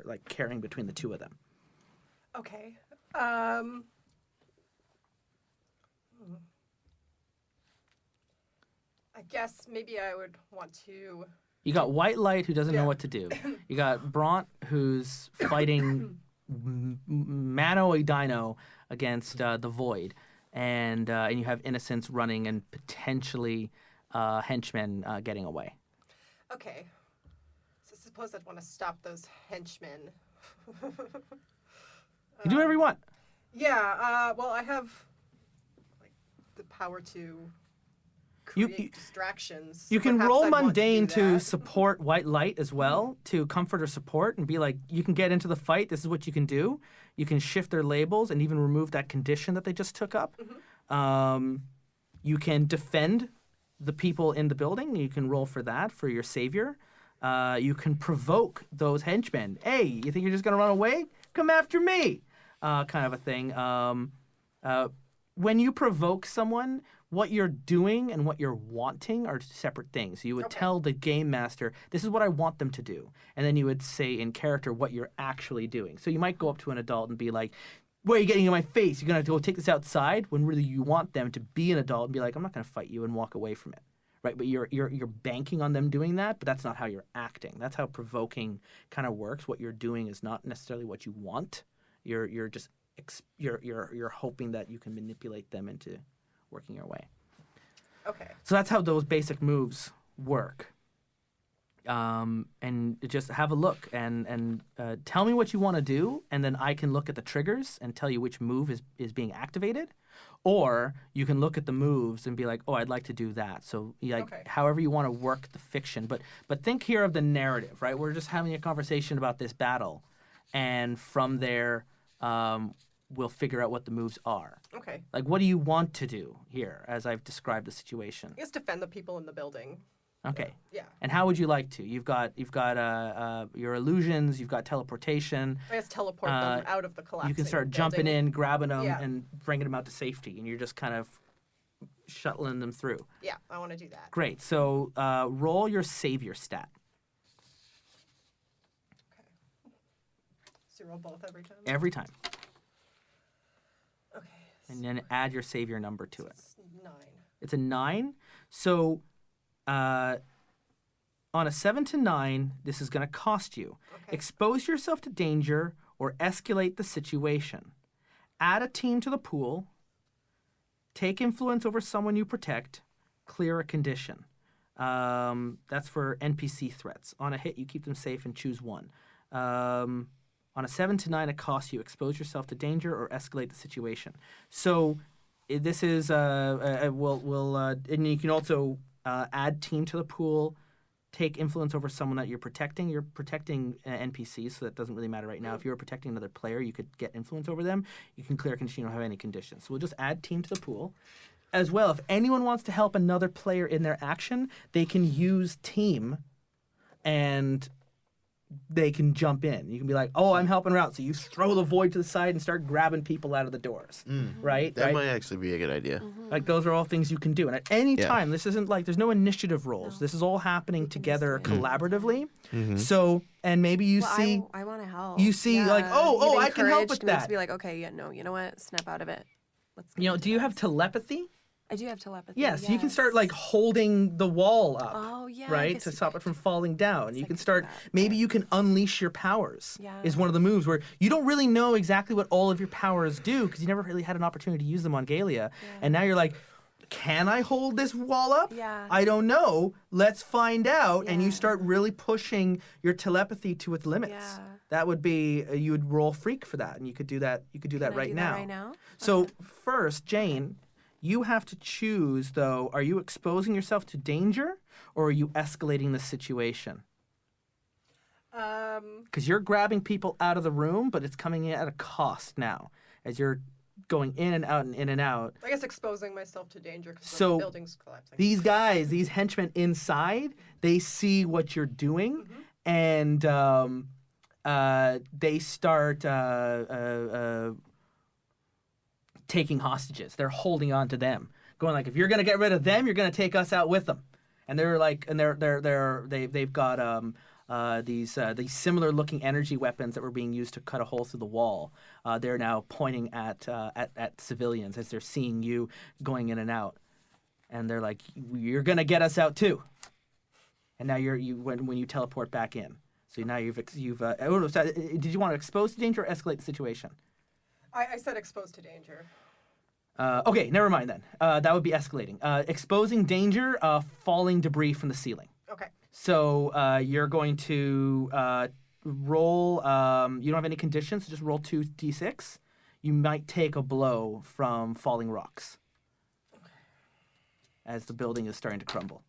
like carrying between the two of them. Okay. I guess maybe I would want to. You got White Light, who doesn't know Yeah. what to do. You got Bront, who's fighting Mano a Dino against the Void, and you have Innocence running and potentially henchmen getting away. Okay. So suppose I'd want to stop those henchmen. You do whatever you want. Yeah. Well, I have like the power to create distractions. You so can perhaps roll I'd want mundane do to that. support White Light as well, to comfort or support, and be like, you can get into the fight. This is what you can do. You can shift their labels and even remove that condition that they just took up. You can defend the people in the building. You can roll for that for your savior. You can provoke those henchmen. Hey, you think you're just gonna run away? Come after me, kind of a thing. When you provoke someone, what you're doing and what you're wanting are separate things. You would tell the game master, this is what I want them to do. And then you would say in character what you're actually doing. So you might go up to an adult and be like, why are you getting in my face? You're going to go take this outside, when really you want them to be an adult and be like, I'm not going to fight you, and walk away from it. Right? But you're banking on them doing that, but that's not how you're acting. That's how provoking kind of works. What you're doing is not necessarily what you want. You're just you're hoping that you can manipulate them into working your way. Okay. So that's how those basic moves work. And just have a look and tell me what you want to do, and then I can look at the triggers and tell you which move is being activated. Or you can look at the moves and be like, oh, I'd like to do that. So however you want to work the fiction. But think here of the narrative, right? We're just having a conversation about this battle. And from there, we'll figure out what the moves are. Okay. Like, what do you want to do here, as I've described the situation? I guess defend the people in the building. Okay. Yeah. And how would you like to? You've got your illusions. You've got teleportation. I guess teleport them out of the collapse. You can start jumping in, grabbing them, Yeah. and bringing them out to safety. And you're just kind of shuttling them through. Yeah, I want to do that. Great. So roll your savior stat. Okay. So you roll both every time? Every time. Okay. And then add your savior number to it. It's 9. It's a 9. So on a 7 to 9, this is going to cost you. Okay. Expose yourself to danger or escalate the situation. Add a team to the pool. Take influence over someone you protect. Clear a condition. That's for NPC threats. On a hit, you keep them safe and choose one. On a 7 to 9, it costs you. Expose yourself to danger or escalate the situation. So this is and you can also add team to the pool. Take influence over someone that you're protecting. You're protecting NPCs, so that doesn't really matter right now. If you were protecting another player, you could get influence over them. You can clear a condition. You don't have any conditions. So we'll just add team to the pool. As well, if anyone wants to help another player in their action, they can use team, and they can jump in. You can be like, oh, I'm helping her out. So you throw the void to the side and start grabbing people out of the doors, right? That right? might actually be a good idea. Like, those are all things you can do. And at any Yeah. time, this isn't like, there's no initiative rolls. This is all happening together collaboratively. So, and maybe you Well, see, I want to help. you see, like, oh, You've I can help encouraged with me that. To be like, okay, yeah, no, you know what? Snap out of it. Let's. do you have telepathy? I do have telepathy. Yes, you can start like holding the wall up. Oh, yeah. I Right, guess to you stop it from falling down. You I can could do start. that, Maybe you can unleash your powers. Yeah. Is one of the moves where you don't really know exactly what all of your powers do because you never really had an opportunity to use them on Galia, and now you're like, can I hold this wall up? Yeah. I don't know. Let's find out. And you Yeah. start really pushing your telepathy to its limits. Yeah. That would be you would roll freak for that, and you could do that. You could do that Can I right do now. that right now? So first, Jane, you have to choose though. Are you exposing yourself to danger, or are you escalating the situation? Because you're grabbing people out of the room, but it's coming in at a cost now, as you're going in and out and in and out. I guess exposing myself to danger because So, the building's collapsing. These guys, these henchmen inside, they see what you're doing, and they start taking hostages. They're holding on to them, going like, if you're gonna get rid of them, you're gonna take us out with them. And they're like, and they've got these similar looking energy weapons that were being used to cut a hole through the wall. They're now pointing at civilians as they're seeing you going in and out, and they're like, you're gonna get us out too. And now when you teleport back in. So now you've did you want to expose to danger or escalate the situation? I said exposed to danger. Okay, never mind then. That would be escalating. Exposing danger, falling debris from the ceiling. Okay. So you're going to roll. You don't have any conditions, so just roll 2d6. You might take a blow from falling rocks as the building is starting to crumble.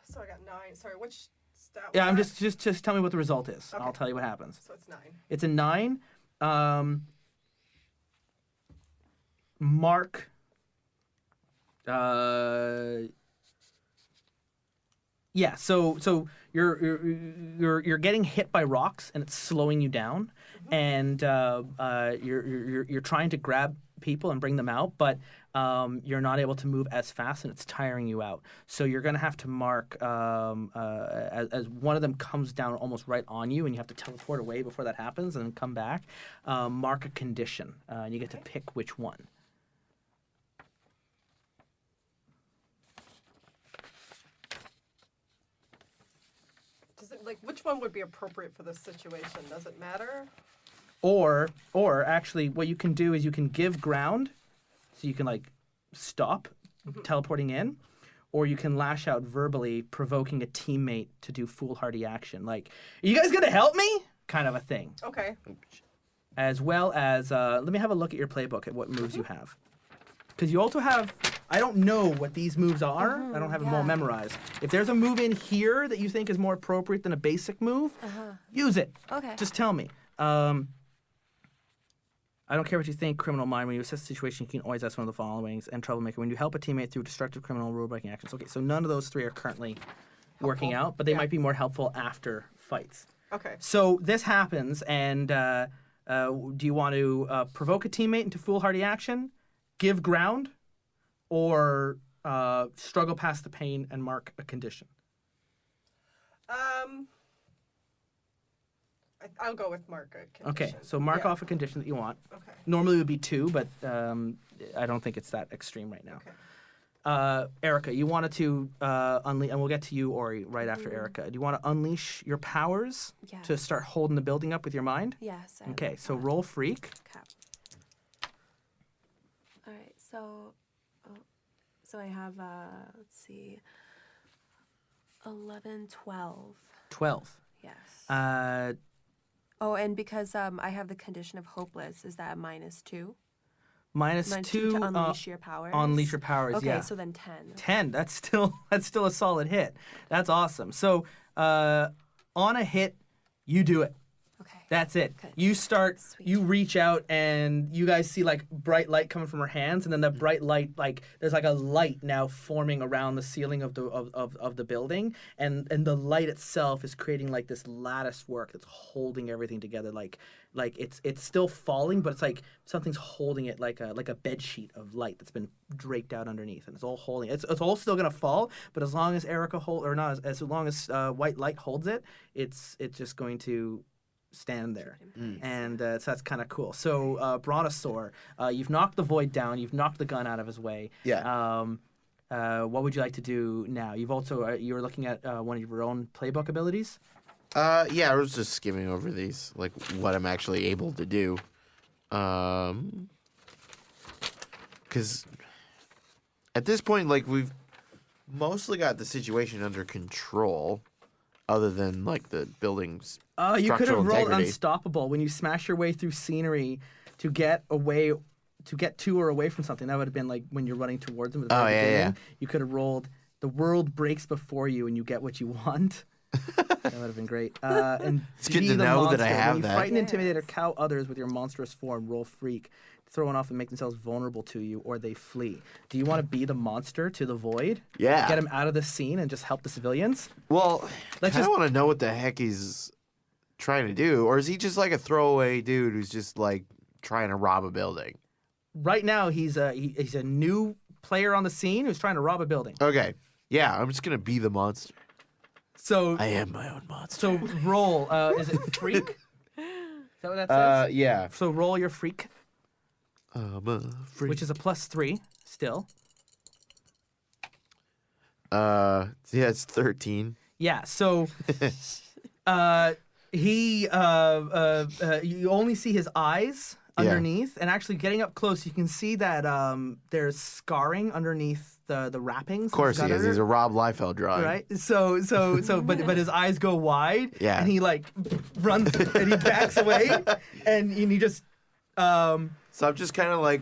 So I got 9. Sorry, which stat was Yeah, I'm that? just tell me what the result is. Okay. I'll tell you what happens. So it's 9. It's a 9. Mark. Yeah. So you're getting hit by rocks and it's slowing you down, and you're trying to grab people and bring them out, but you're not able to move as fast and it's tiring you out. So you're gonna have to mark as one of them comes down almost right on you, and you have to teleport away before that happens and then come back. Mark a condition, and you get to pick which one. Does it which one would be appropriate for this situation? Does it matter? Or actually, what you can do is you can give ground, so you can like stop teleporting in, or you can lash out verbally, provoking a teammate to do foolhardy action, like, "Are you guys gonna help me?" kind of a thing. Okay. As well as, let me have a look at your playbook at what moves you have, because you also have. I don't know what these moves are. I don't have them all memorized. If there's a move in here that you think is more appropriate than a basic move, use it. Okay. Just tell me. I don't care what you think, criminal mind. When you assess the situation, you can always ask one of the following. And troublemaker, when you help a teammate through destructive criminal rule-breaking actions. Okay, so none of those 3 are currently working out, but they might be more helpful after fights. Okay. So this happens, and do you want to provoke a teammate into foolhardy action, give ground, or struggle past the pain and mark a condition? I'll go with mark a condition. Okay, so mark off a condition that you want. Okay. Normally it would be 2, but I don't think it's that extreme right now. Okay. Erika, you wanted to unleash, and we'll get to you, Orie, right after Erika. Do you want to unleash your powers to start holding the building up with your mind? Yes. I Okay, love so that. roll freak. Okay. All right. So I have let's see, 11, 12. 12. Yes. Oh, and because I have the condition of hopeless, is that a -2? Minus -2 2 to unleash your powers. unleash your powers. Okay, Yeah. so then 10. 10. That's still a solid hit. That's awesome. So on a hit, you do it. Okay. That's it. Okay. You start, Sweet. you reach out, and you guys see like bright light coming from her hands, and then the bright light, like there's like a light now forming around the ceiling of the building, and the light itself is creating like this lattice work that's holding everything together, like it's still falling, but it's like something's holding it like a bed sheet of light that's been draped out underneath, and it's all holding. It's all still gonna fall, but as long as Erika as long as white light holds it, it's just going to stand there. And so that's kind of cool. So, Brontosaur, you've knocked the void down. You've knocked the gun out of his way. Yeah. What would you like to do now? You've also you were looking at one of your own playbook abilities. Yeah, I was just skimming over these, like what I'm actually able to do. Because at this point, like we've mostly got the situation under control, other than like the building's You could have structural rolled integrity. unstoppable when you smash your way through scenery to get away, to get to or away from something. That would have been like when you're running towards them at the very yeah, beginning. yeah. You could have rolled. The world breaks before you, and you get what you want. That would have been great. And It's good be to the know that monster. I have when you that. frighten, intimidate, or cow others with your monstrous form, roll freak. Throw one off and make themselves vulnerable to you, or they flee. Do you want to be the monster to the void? Yeah. Get him out of the scene and just help the civilians? Well, I Let's kind of just- want to know what the heck he's trying to do, or is he just like a throwaway dude who's just like trying to rob a building? Right now, he's a new player on the scene who's trying to rob a building. Okay, yeah, I'm just gonna be the monster. So I am my own monster. So roll. Is it freak? Is that what that says? Yeah. So roll your freak, I'm a freak. which is a +3 still. Yeah, it's 13. Yeah. So he you only see his eyes underneath, and actually getting up close, you can see that there's scarring underneath the wrappings. Of course he is. He's a Rob Liefeld drawing. Right. So but his eyes go wide. Yeah. And he like runs and he backs away, and he just So I'm just kind of like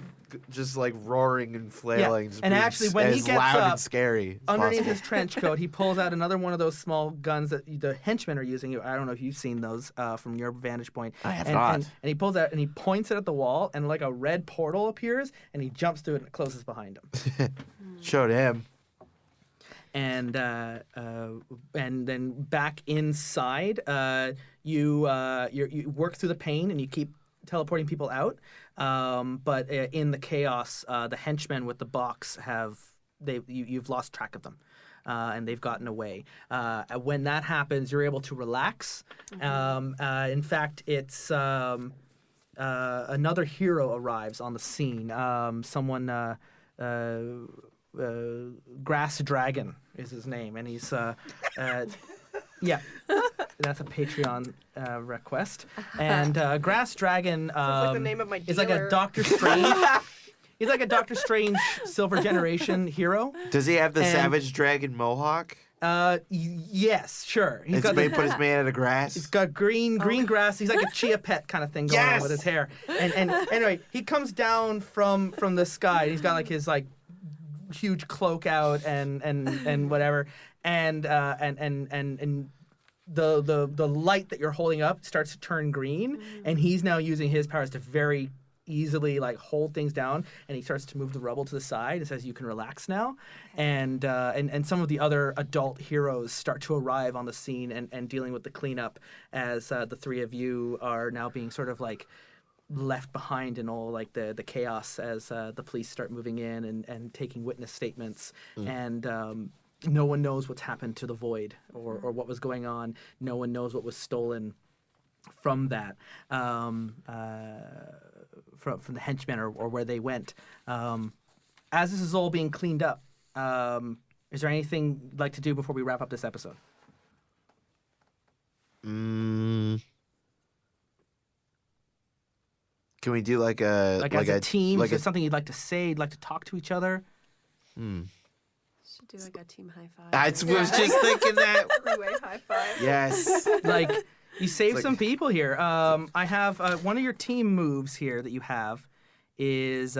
roaring and flailing. Yeah. Just And being actually, when he as gets loud up, and scary as underneath possible. his trench coat, he pulls out another one of those small guns that the henchmen are using. I don't know if you've seen those from your vantage point. I have and, not. And he pulls out and he points it at the wall, and like a red portal appears, and he jumps through it and it closes behind him. Showed him. And then back inside, you work through the pain and you keep teleporting people out. But in the chaos, the henchmen with the box you've lost track of them, and they've gotten away. When that happens, you're able to relax. In fact, it's another hero arrives on the scene. Someone. Grass Dragon is his name, and he's yeah, that's a Patreon request. And Grass Dragon Sounds like the name of my is like a dealer. Doctor Strange. He's like a Doctor Strange Silver Generation hero. Does he have the And- Savage Dragon mohawk? Yes, sure. He's got Put his man out of grass. He's got green grass. He's like a chia pet kind of thing going on Yes! with his hair. And anyway, he comes down from the sky. He's got like his like huge cloak out and whatever. And the light that you're holding up starts to turn green, and he's now using his powers to very easily like hold things down, and he starts to move the rubble to the side and says you can relax now. And some of the other adult heroes start to arrive on the scene and dealing with the cleanup as the three of you are now being sort of like left behind in all like the chaos as the police start moving in and taking witness statements. And no one knows what's happened to the void or what was going on. No one knows what was stolen from that, from the henchmen or where they went. As this is all being cleaned up, is there anything you'd like to do before we wrap up this episode? Can we do like a As a team, like is there something you'd like to say, you'd like to talk to each other? Should do like a team high five. I was just thinking that. Three-way high five. Yes. Like, you saved like- some people here. I have one of your team moves here that you have is,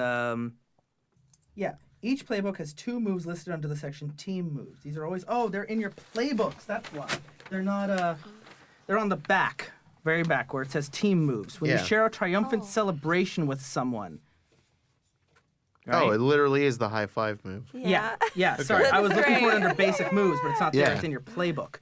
each playbook has 2 moves listed under the section team moves. These are always, they're in your playbooks. That's why. They're not, they're on the back, very back where it says team moves. When you Yeah. share a triumphant celebration with someone. Oh, Right? it literally is the high five move. Yeah. Sorry, I was looking for it under basic moves, but it's not there. Yeah. It's in your playbook.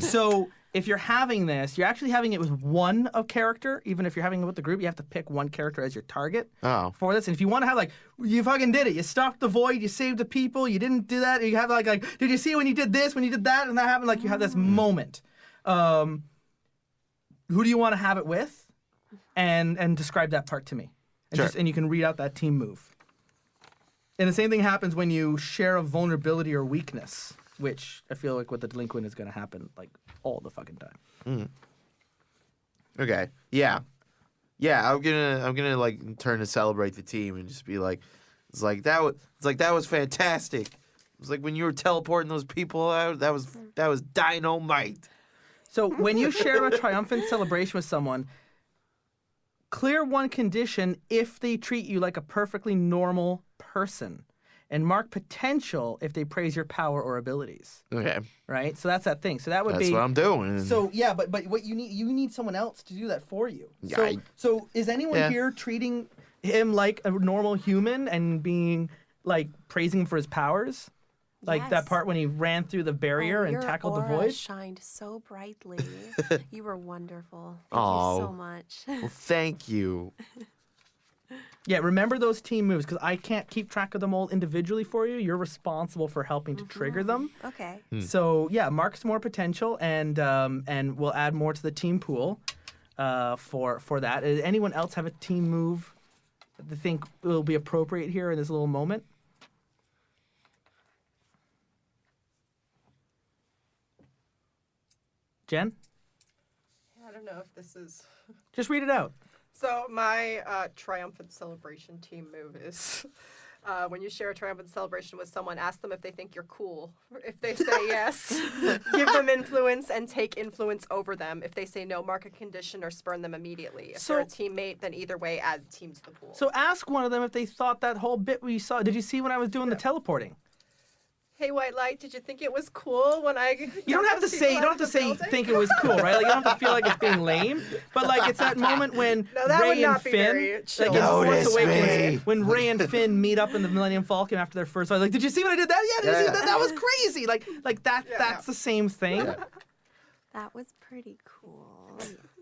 So if you're having this, you're actually having it with one of character. Even if you're having it with the group, you have to pick one character as your target Oh. for this. And if you want to have like, you fucking did it. You stopped the void. You saved the people. You didn't do that. You have like, did you see when you did this, when you did that, and that happened? Like you have this moment. who do you want to have it with, and describe that part to me. And, Sure. and you can read out that team move. And the same thing happens when you share a vulnerability or weakness, which I feel like with the delinquent is going to happen like all the fucking time. Okay. Yeah. Yeah, I'm gonna like turn to celebrate the team and just be like, that was fantastic. It was like when you were teleporting those people out, that was dynamite. So when you share a triumphant celebration with someone, clear one condition if they treat you like a perfectly normal person, and mark potential if they praise your power or abilities. Okay. Right? So that's that thing. So that would That's be what I'm doing. So yeah, but what you need someone else to do that for you. Yeah, So is anyone Yeah. here treating him like a normal human and being like praising him for his powers? Like that Yes. part when he ran through the barrier and your tackled the aura void? shined so brightly. You were wonderful. Thank Aw. you so much. Well, thank you. Yeah, remember those team moves because I can't keep track of them all individually for you. You're responsible for helping to trigger them. Okay. So yeah, mark some more potential, and we'll add more to the team pool for that. Does anyone else have a team move that they think will be appropriate here in this little moment? Jen, I don't know if this is. just read it out. So my triumphant celebration team move is when you share a triumphant celebration with someone, ask them if they think you're cool. If they say yes, give them influence and take influence over them. If they say no, mark a condition or spurn them immediately. If they're a teammate, then either way, add team to the pool. So ask one of them if they thought that whole bit we saw. Did you see when I was doing the teleporting? Hey, White Light, did you think it was cool when I? You don't have to say think it was cool, right? Like you don't have to feel like it's being lame, but like it's that moment when No, that would Ray and not be Finn, very like chill. in Force Notice Awakens, me. when Ray and Finn meet up in the Millennium Falcon after their first fight, like, did you see what I did? That yeah, did you see that? That was crazy. Like that. That's the same thing. That was pretty cool.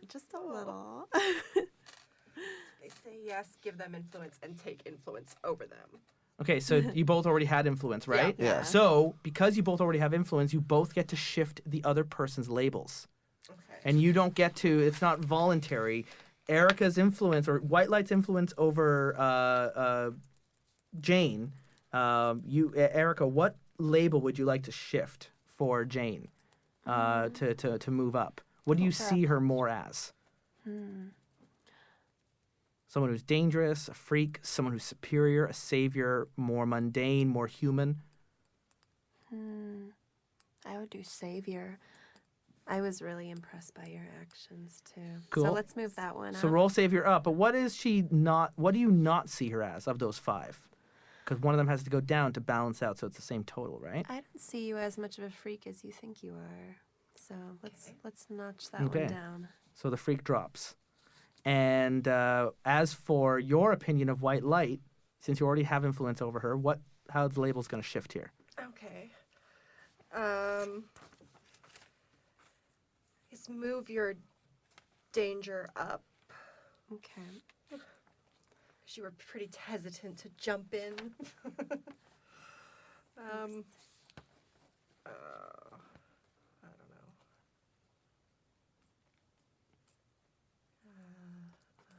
Just a little. They say yes, give them influence and take influence over them. Okay, so you both already had influence, right? Yeah. So because you both already have influence, you both get to shift the other person's labels. Okay. And you don't get to, it's not voluntary. Erika's influence or White Light's influence over Jane, Erika, what label would you like to shift for Jane to move up? What do you see her more as? Someone who's dangerous, a freak, someone who's superior, a savior, more mundane, more human. I would do savior. I was really impressed by your actions too. Cool. So let's move that one So up. roll savior up. But what is she not? What do you not see her as of those five? Because one of them has to go down to balance out, so it's the same total, right? I don't see you as much of a freak as you think you are. So let's notch that Okay. one down. So the freak drops. And as for your opinion of White Light, since you already have influence over her, how the label's going to shift here? Okay. Is move your danger up. Okay. Because you were pretty hesitant to jump in. I don't know.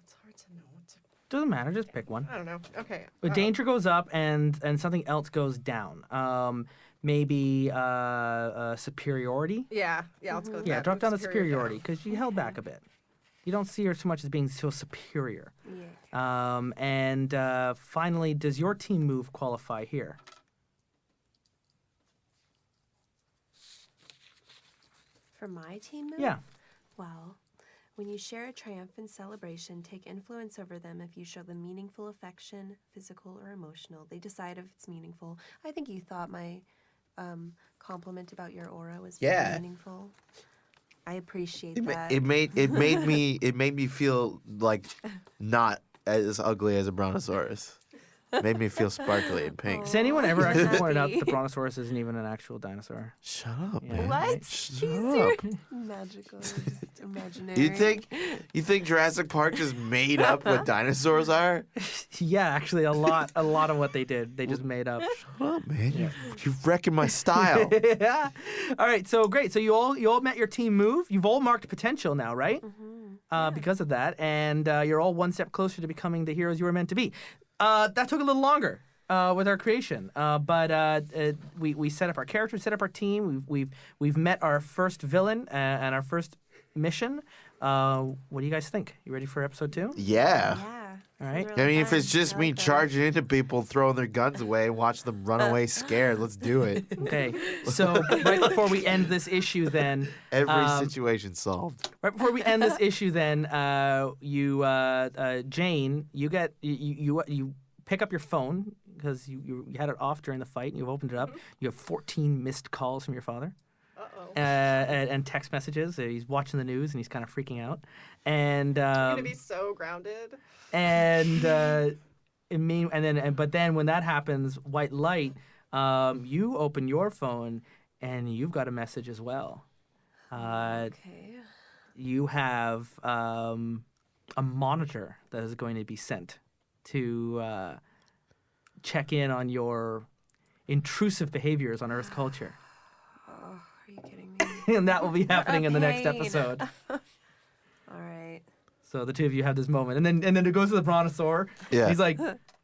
It's hard to know what to. Doesn't matter, just pick one. I don't know. Okay. The danger goes up and something else goes down. Maybe superiority. Yeah. Let's go with Yeah, that. drop Move down the superior superiority because you held back a bit. You don't see her so much as being so superior. Yeah. And finally, does your team move qualify here? For my team move? Yeah. Well, when you share a triumphant celebration, take influence over them if you show them meaningful affection, physical or emotional. They decide if it's meaningful. I think you thought my compliment about your aura was very Yeah. meaningful. I appreciate that. It made me feel like not as ugly as a brontosaurus. Made me feel sparkly and pink. Has anyone ever I'm actually pointed out that happy. the Brontosaurus isn't even an actual dinosaur? Shut up, Yeah. man. What? Shut Easier. up. Magical, just imaginary. You think Jurassic Park just made up what dinosaurs are? Yeah, actually, a lot of what they did, they just made up. Shut up, man. You're wrecking my style. Yeah. All right. So great. So you all met your team move. You've all marked potential now, right? Because of that, and you're all one step closer to becoming the heroes you were meant to be. That took a little longer with our creation, but we set up our characters, set up our team. We've met our first villain and our first mission. What do you guys think? You ready for episode 2? Yeah. Yeah. All right. Sounds I really mean, if fun. it's just I me like that. charging into people, throwing their guns away, and watch them run away scared, let's do it. Okay. So right before we end this issue, then. Every situation solved. Right before we end this issue, then Jane, you pick up your phone because you had it off during the fight. And you've opened it up. You have 14 missed calls from your father. Uh-oh. And text messages. He's watching the news and he's kind of freaking out. And You're gonna be so grounded. but then when that happens, white light. You open your phone and you've got a message as well. Okay. You have a monitor that is going to be sent to check in on your intrusive behaviors on Earth's culture. Oh, are you kidding me? And that will be happening in the next pain. episode. All right. So the two of you have this moment. And then it goes to the brontosaur. Yeah. He's like,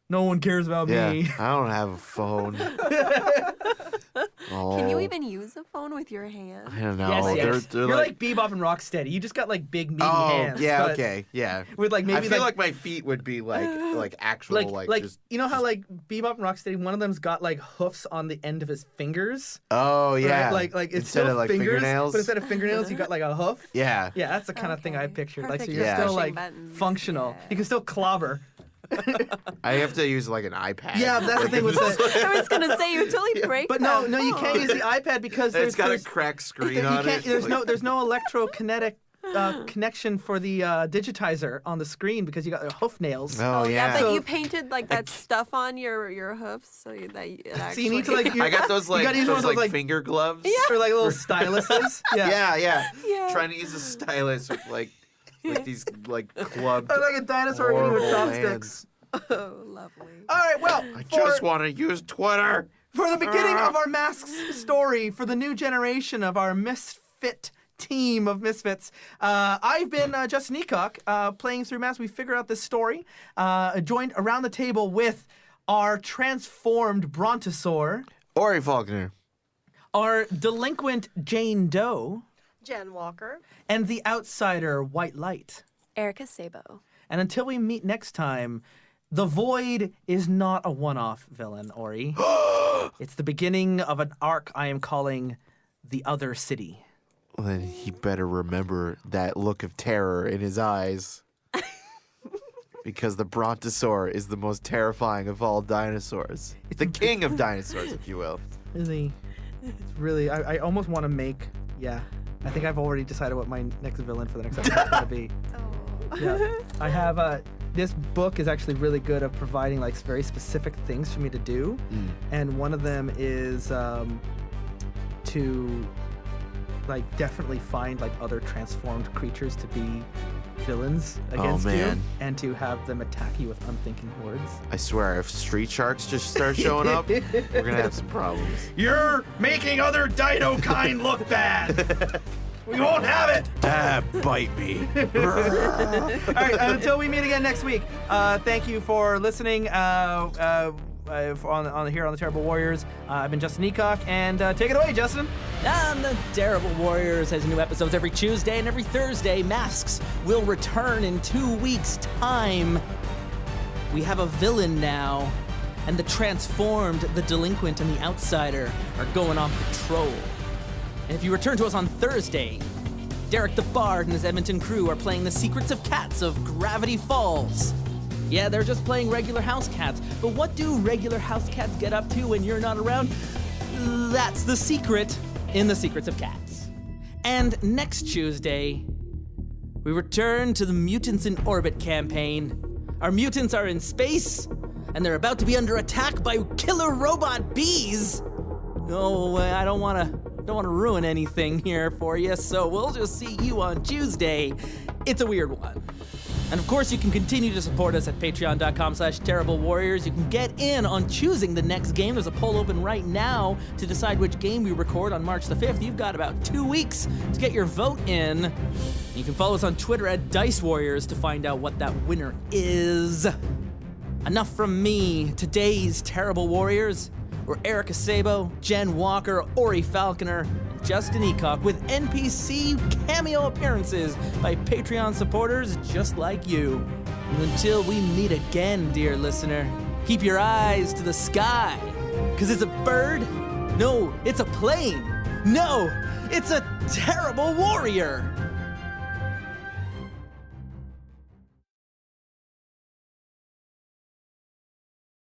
no one cares about Yeah. me. I don't have a phone. Can you Oh, even use a phone with your hand? I don't know. Yes. They're You're like Bebop and Rocksteady. You just got like big meaty oh, hands. yeah, but okay, yeah. With like maybe I feel like my feet would be like actual like just. you know how like Bebop and Rocksteady, one of them's got like hoofs on the end of his fingers. Oh yeah. Right? Like it's instead still of like fingers, fingernails. but instead of fingernails, you got like a hoof. Yeah. Yeah, that's the kind of thing I Okay. pictured. Like so Perfect you're for still pushing like buttons. functional. Yeah. You can still clobber. I have to use like an iPad. Yeah, that's the thing with the. I was gonna say you totally break. But that no, you phone. can't use the iPad because It's got a there's cracked screen you on can't, it. there's no electrokinetic connection for the digitizer on the screen because you got hoof nails. Oh, Oh yeah, but So- you painted like that stuff on your hoofs so that it So actually. you need to like. I got those like gotta use those, one of those, like like- finger gloves. or like little styluses. Yeah. Yeah. Yeah. Trying to use a stylus with these like clubbed. Or like a dinosaur eating with horrible chopsticks. Oh, lovely. All right, well, I just want to use Twitter. for the beginning of our Masks story, for the new generation of our misfit team of misfits, I've been Justin Ecock, playing through Masks. We figured out this story, joined around the table with our transformed brontosaur, Orie Falconer. our delinquent Jane Doe, Jenn Walker. and the outsider White Light. Erika Szabo. And until we meet next time, the Void is not a one-off villain, Orie. It's the beginning of an arc I am calling The Other City. Well, then he better remember that look of terror in his eyes. Because the brontosaur is the most terrifying of all dinosaurs. The king of dinosaurs, if you will. Really, I almost want to make, I think I've already decided what my next villain for the next episode is going to be. Oh. Yeah. I have, this book is actually really good at providing like very specific things for me to do. And one of them is to like definitely find like other transformed creatures to be villains against you man. and to have them attack you with unthinking hordes. I swear, if street sharks just start showing up, we're gonna have some problems. You're making other dino kind look bad. We won't have it. Ah, bite me. All right, until we meet again next week, thank you for listening here on the Terrible Warriors. I've been Justin Ecock, and take it away, Justin. And the Terrible Warriors has new episodes every Tuesday and every Thursday. Masks will return in 2 weeks' time. We have a villain now, and the transformed, the delinquent, and the outsider are going on patrol. And if you return to us on Thursday, Derek the Bard and his Edmonton crew are playing The Secrets of Cats of Gravity Falls. Yeah, they're just playing regular house cats, but what do regular house cats get up to when you're not around? That's the secret in The Secrets of Cats. And next Tuesday, we return to the Mutants in Orbit campaign. Our mutants are in space, and they're about to be under attack by killer robot bees. Oh, I don't want to ruin anything here for you, so we'll just see you on Tuesday. It's a weird one. And of course, you can continue to support us at patreon.com/terriblewarriors. You can get in on choosing the next game. There's a poll open right now to decide which game we record on March the 5th. You've got about 2 weeks to get your vote in. You can follow us on Twitter at Dice Warriors to find out what that winner is. Enough from me. Today's Terrible Warriors were Erika, Szabo, Jenn Walker, Orie Falconer, and Justin Ecock, with NPC cameo appearances by Patreon supporters just like you. And until we meet again, dear listener, keep your eyes to the sky, 'cause it's a bird? No, it's a plane. No, it's a terrible warrior.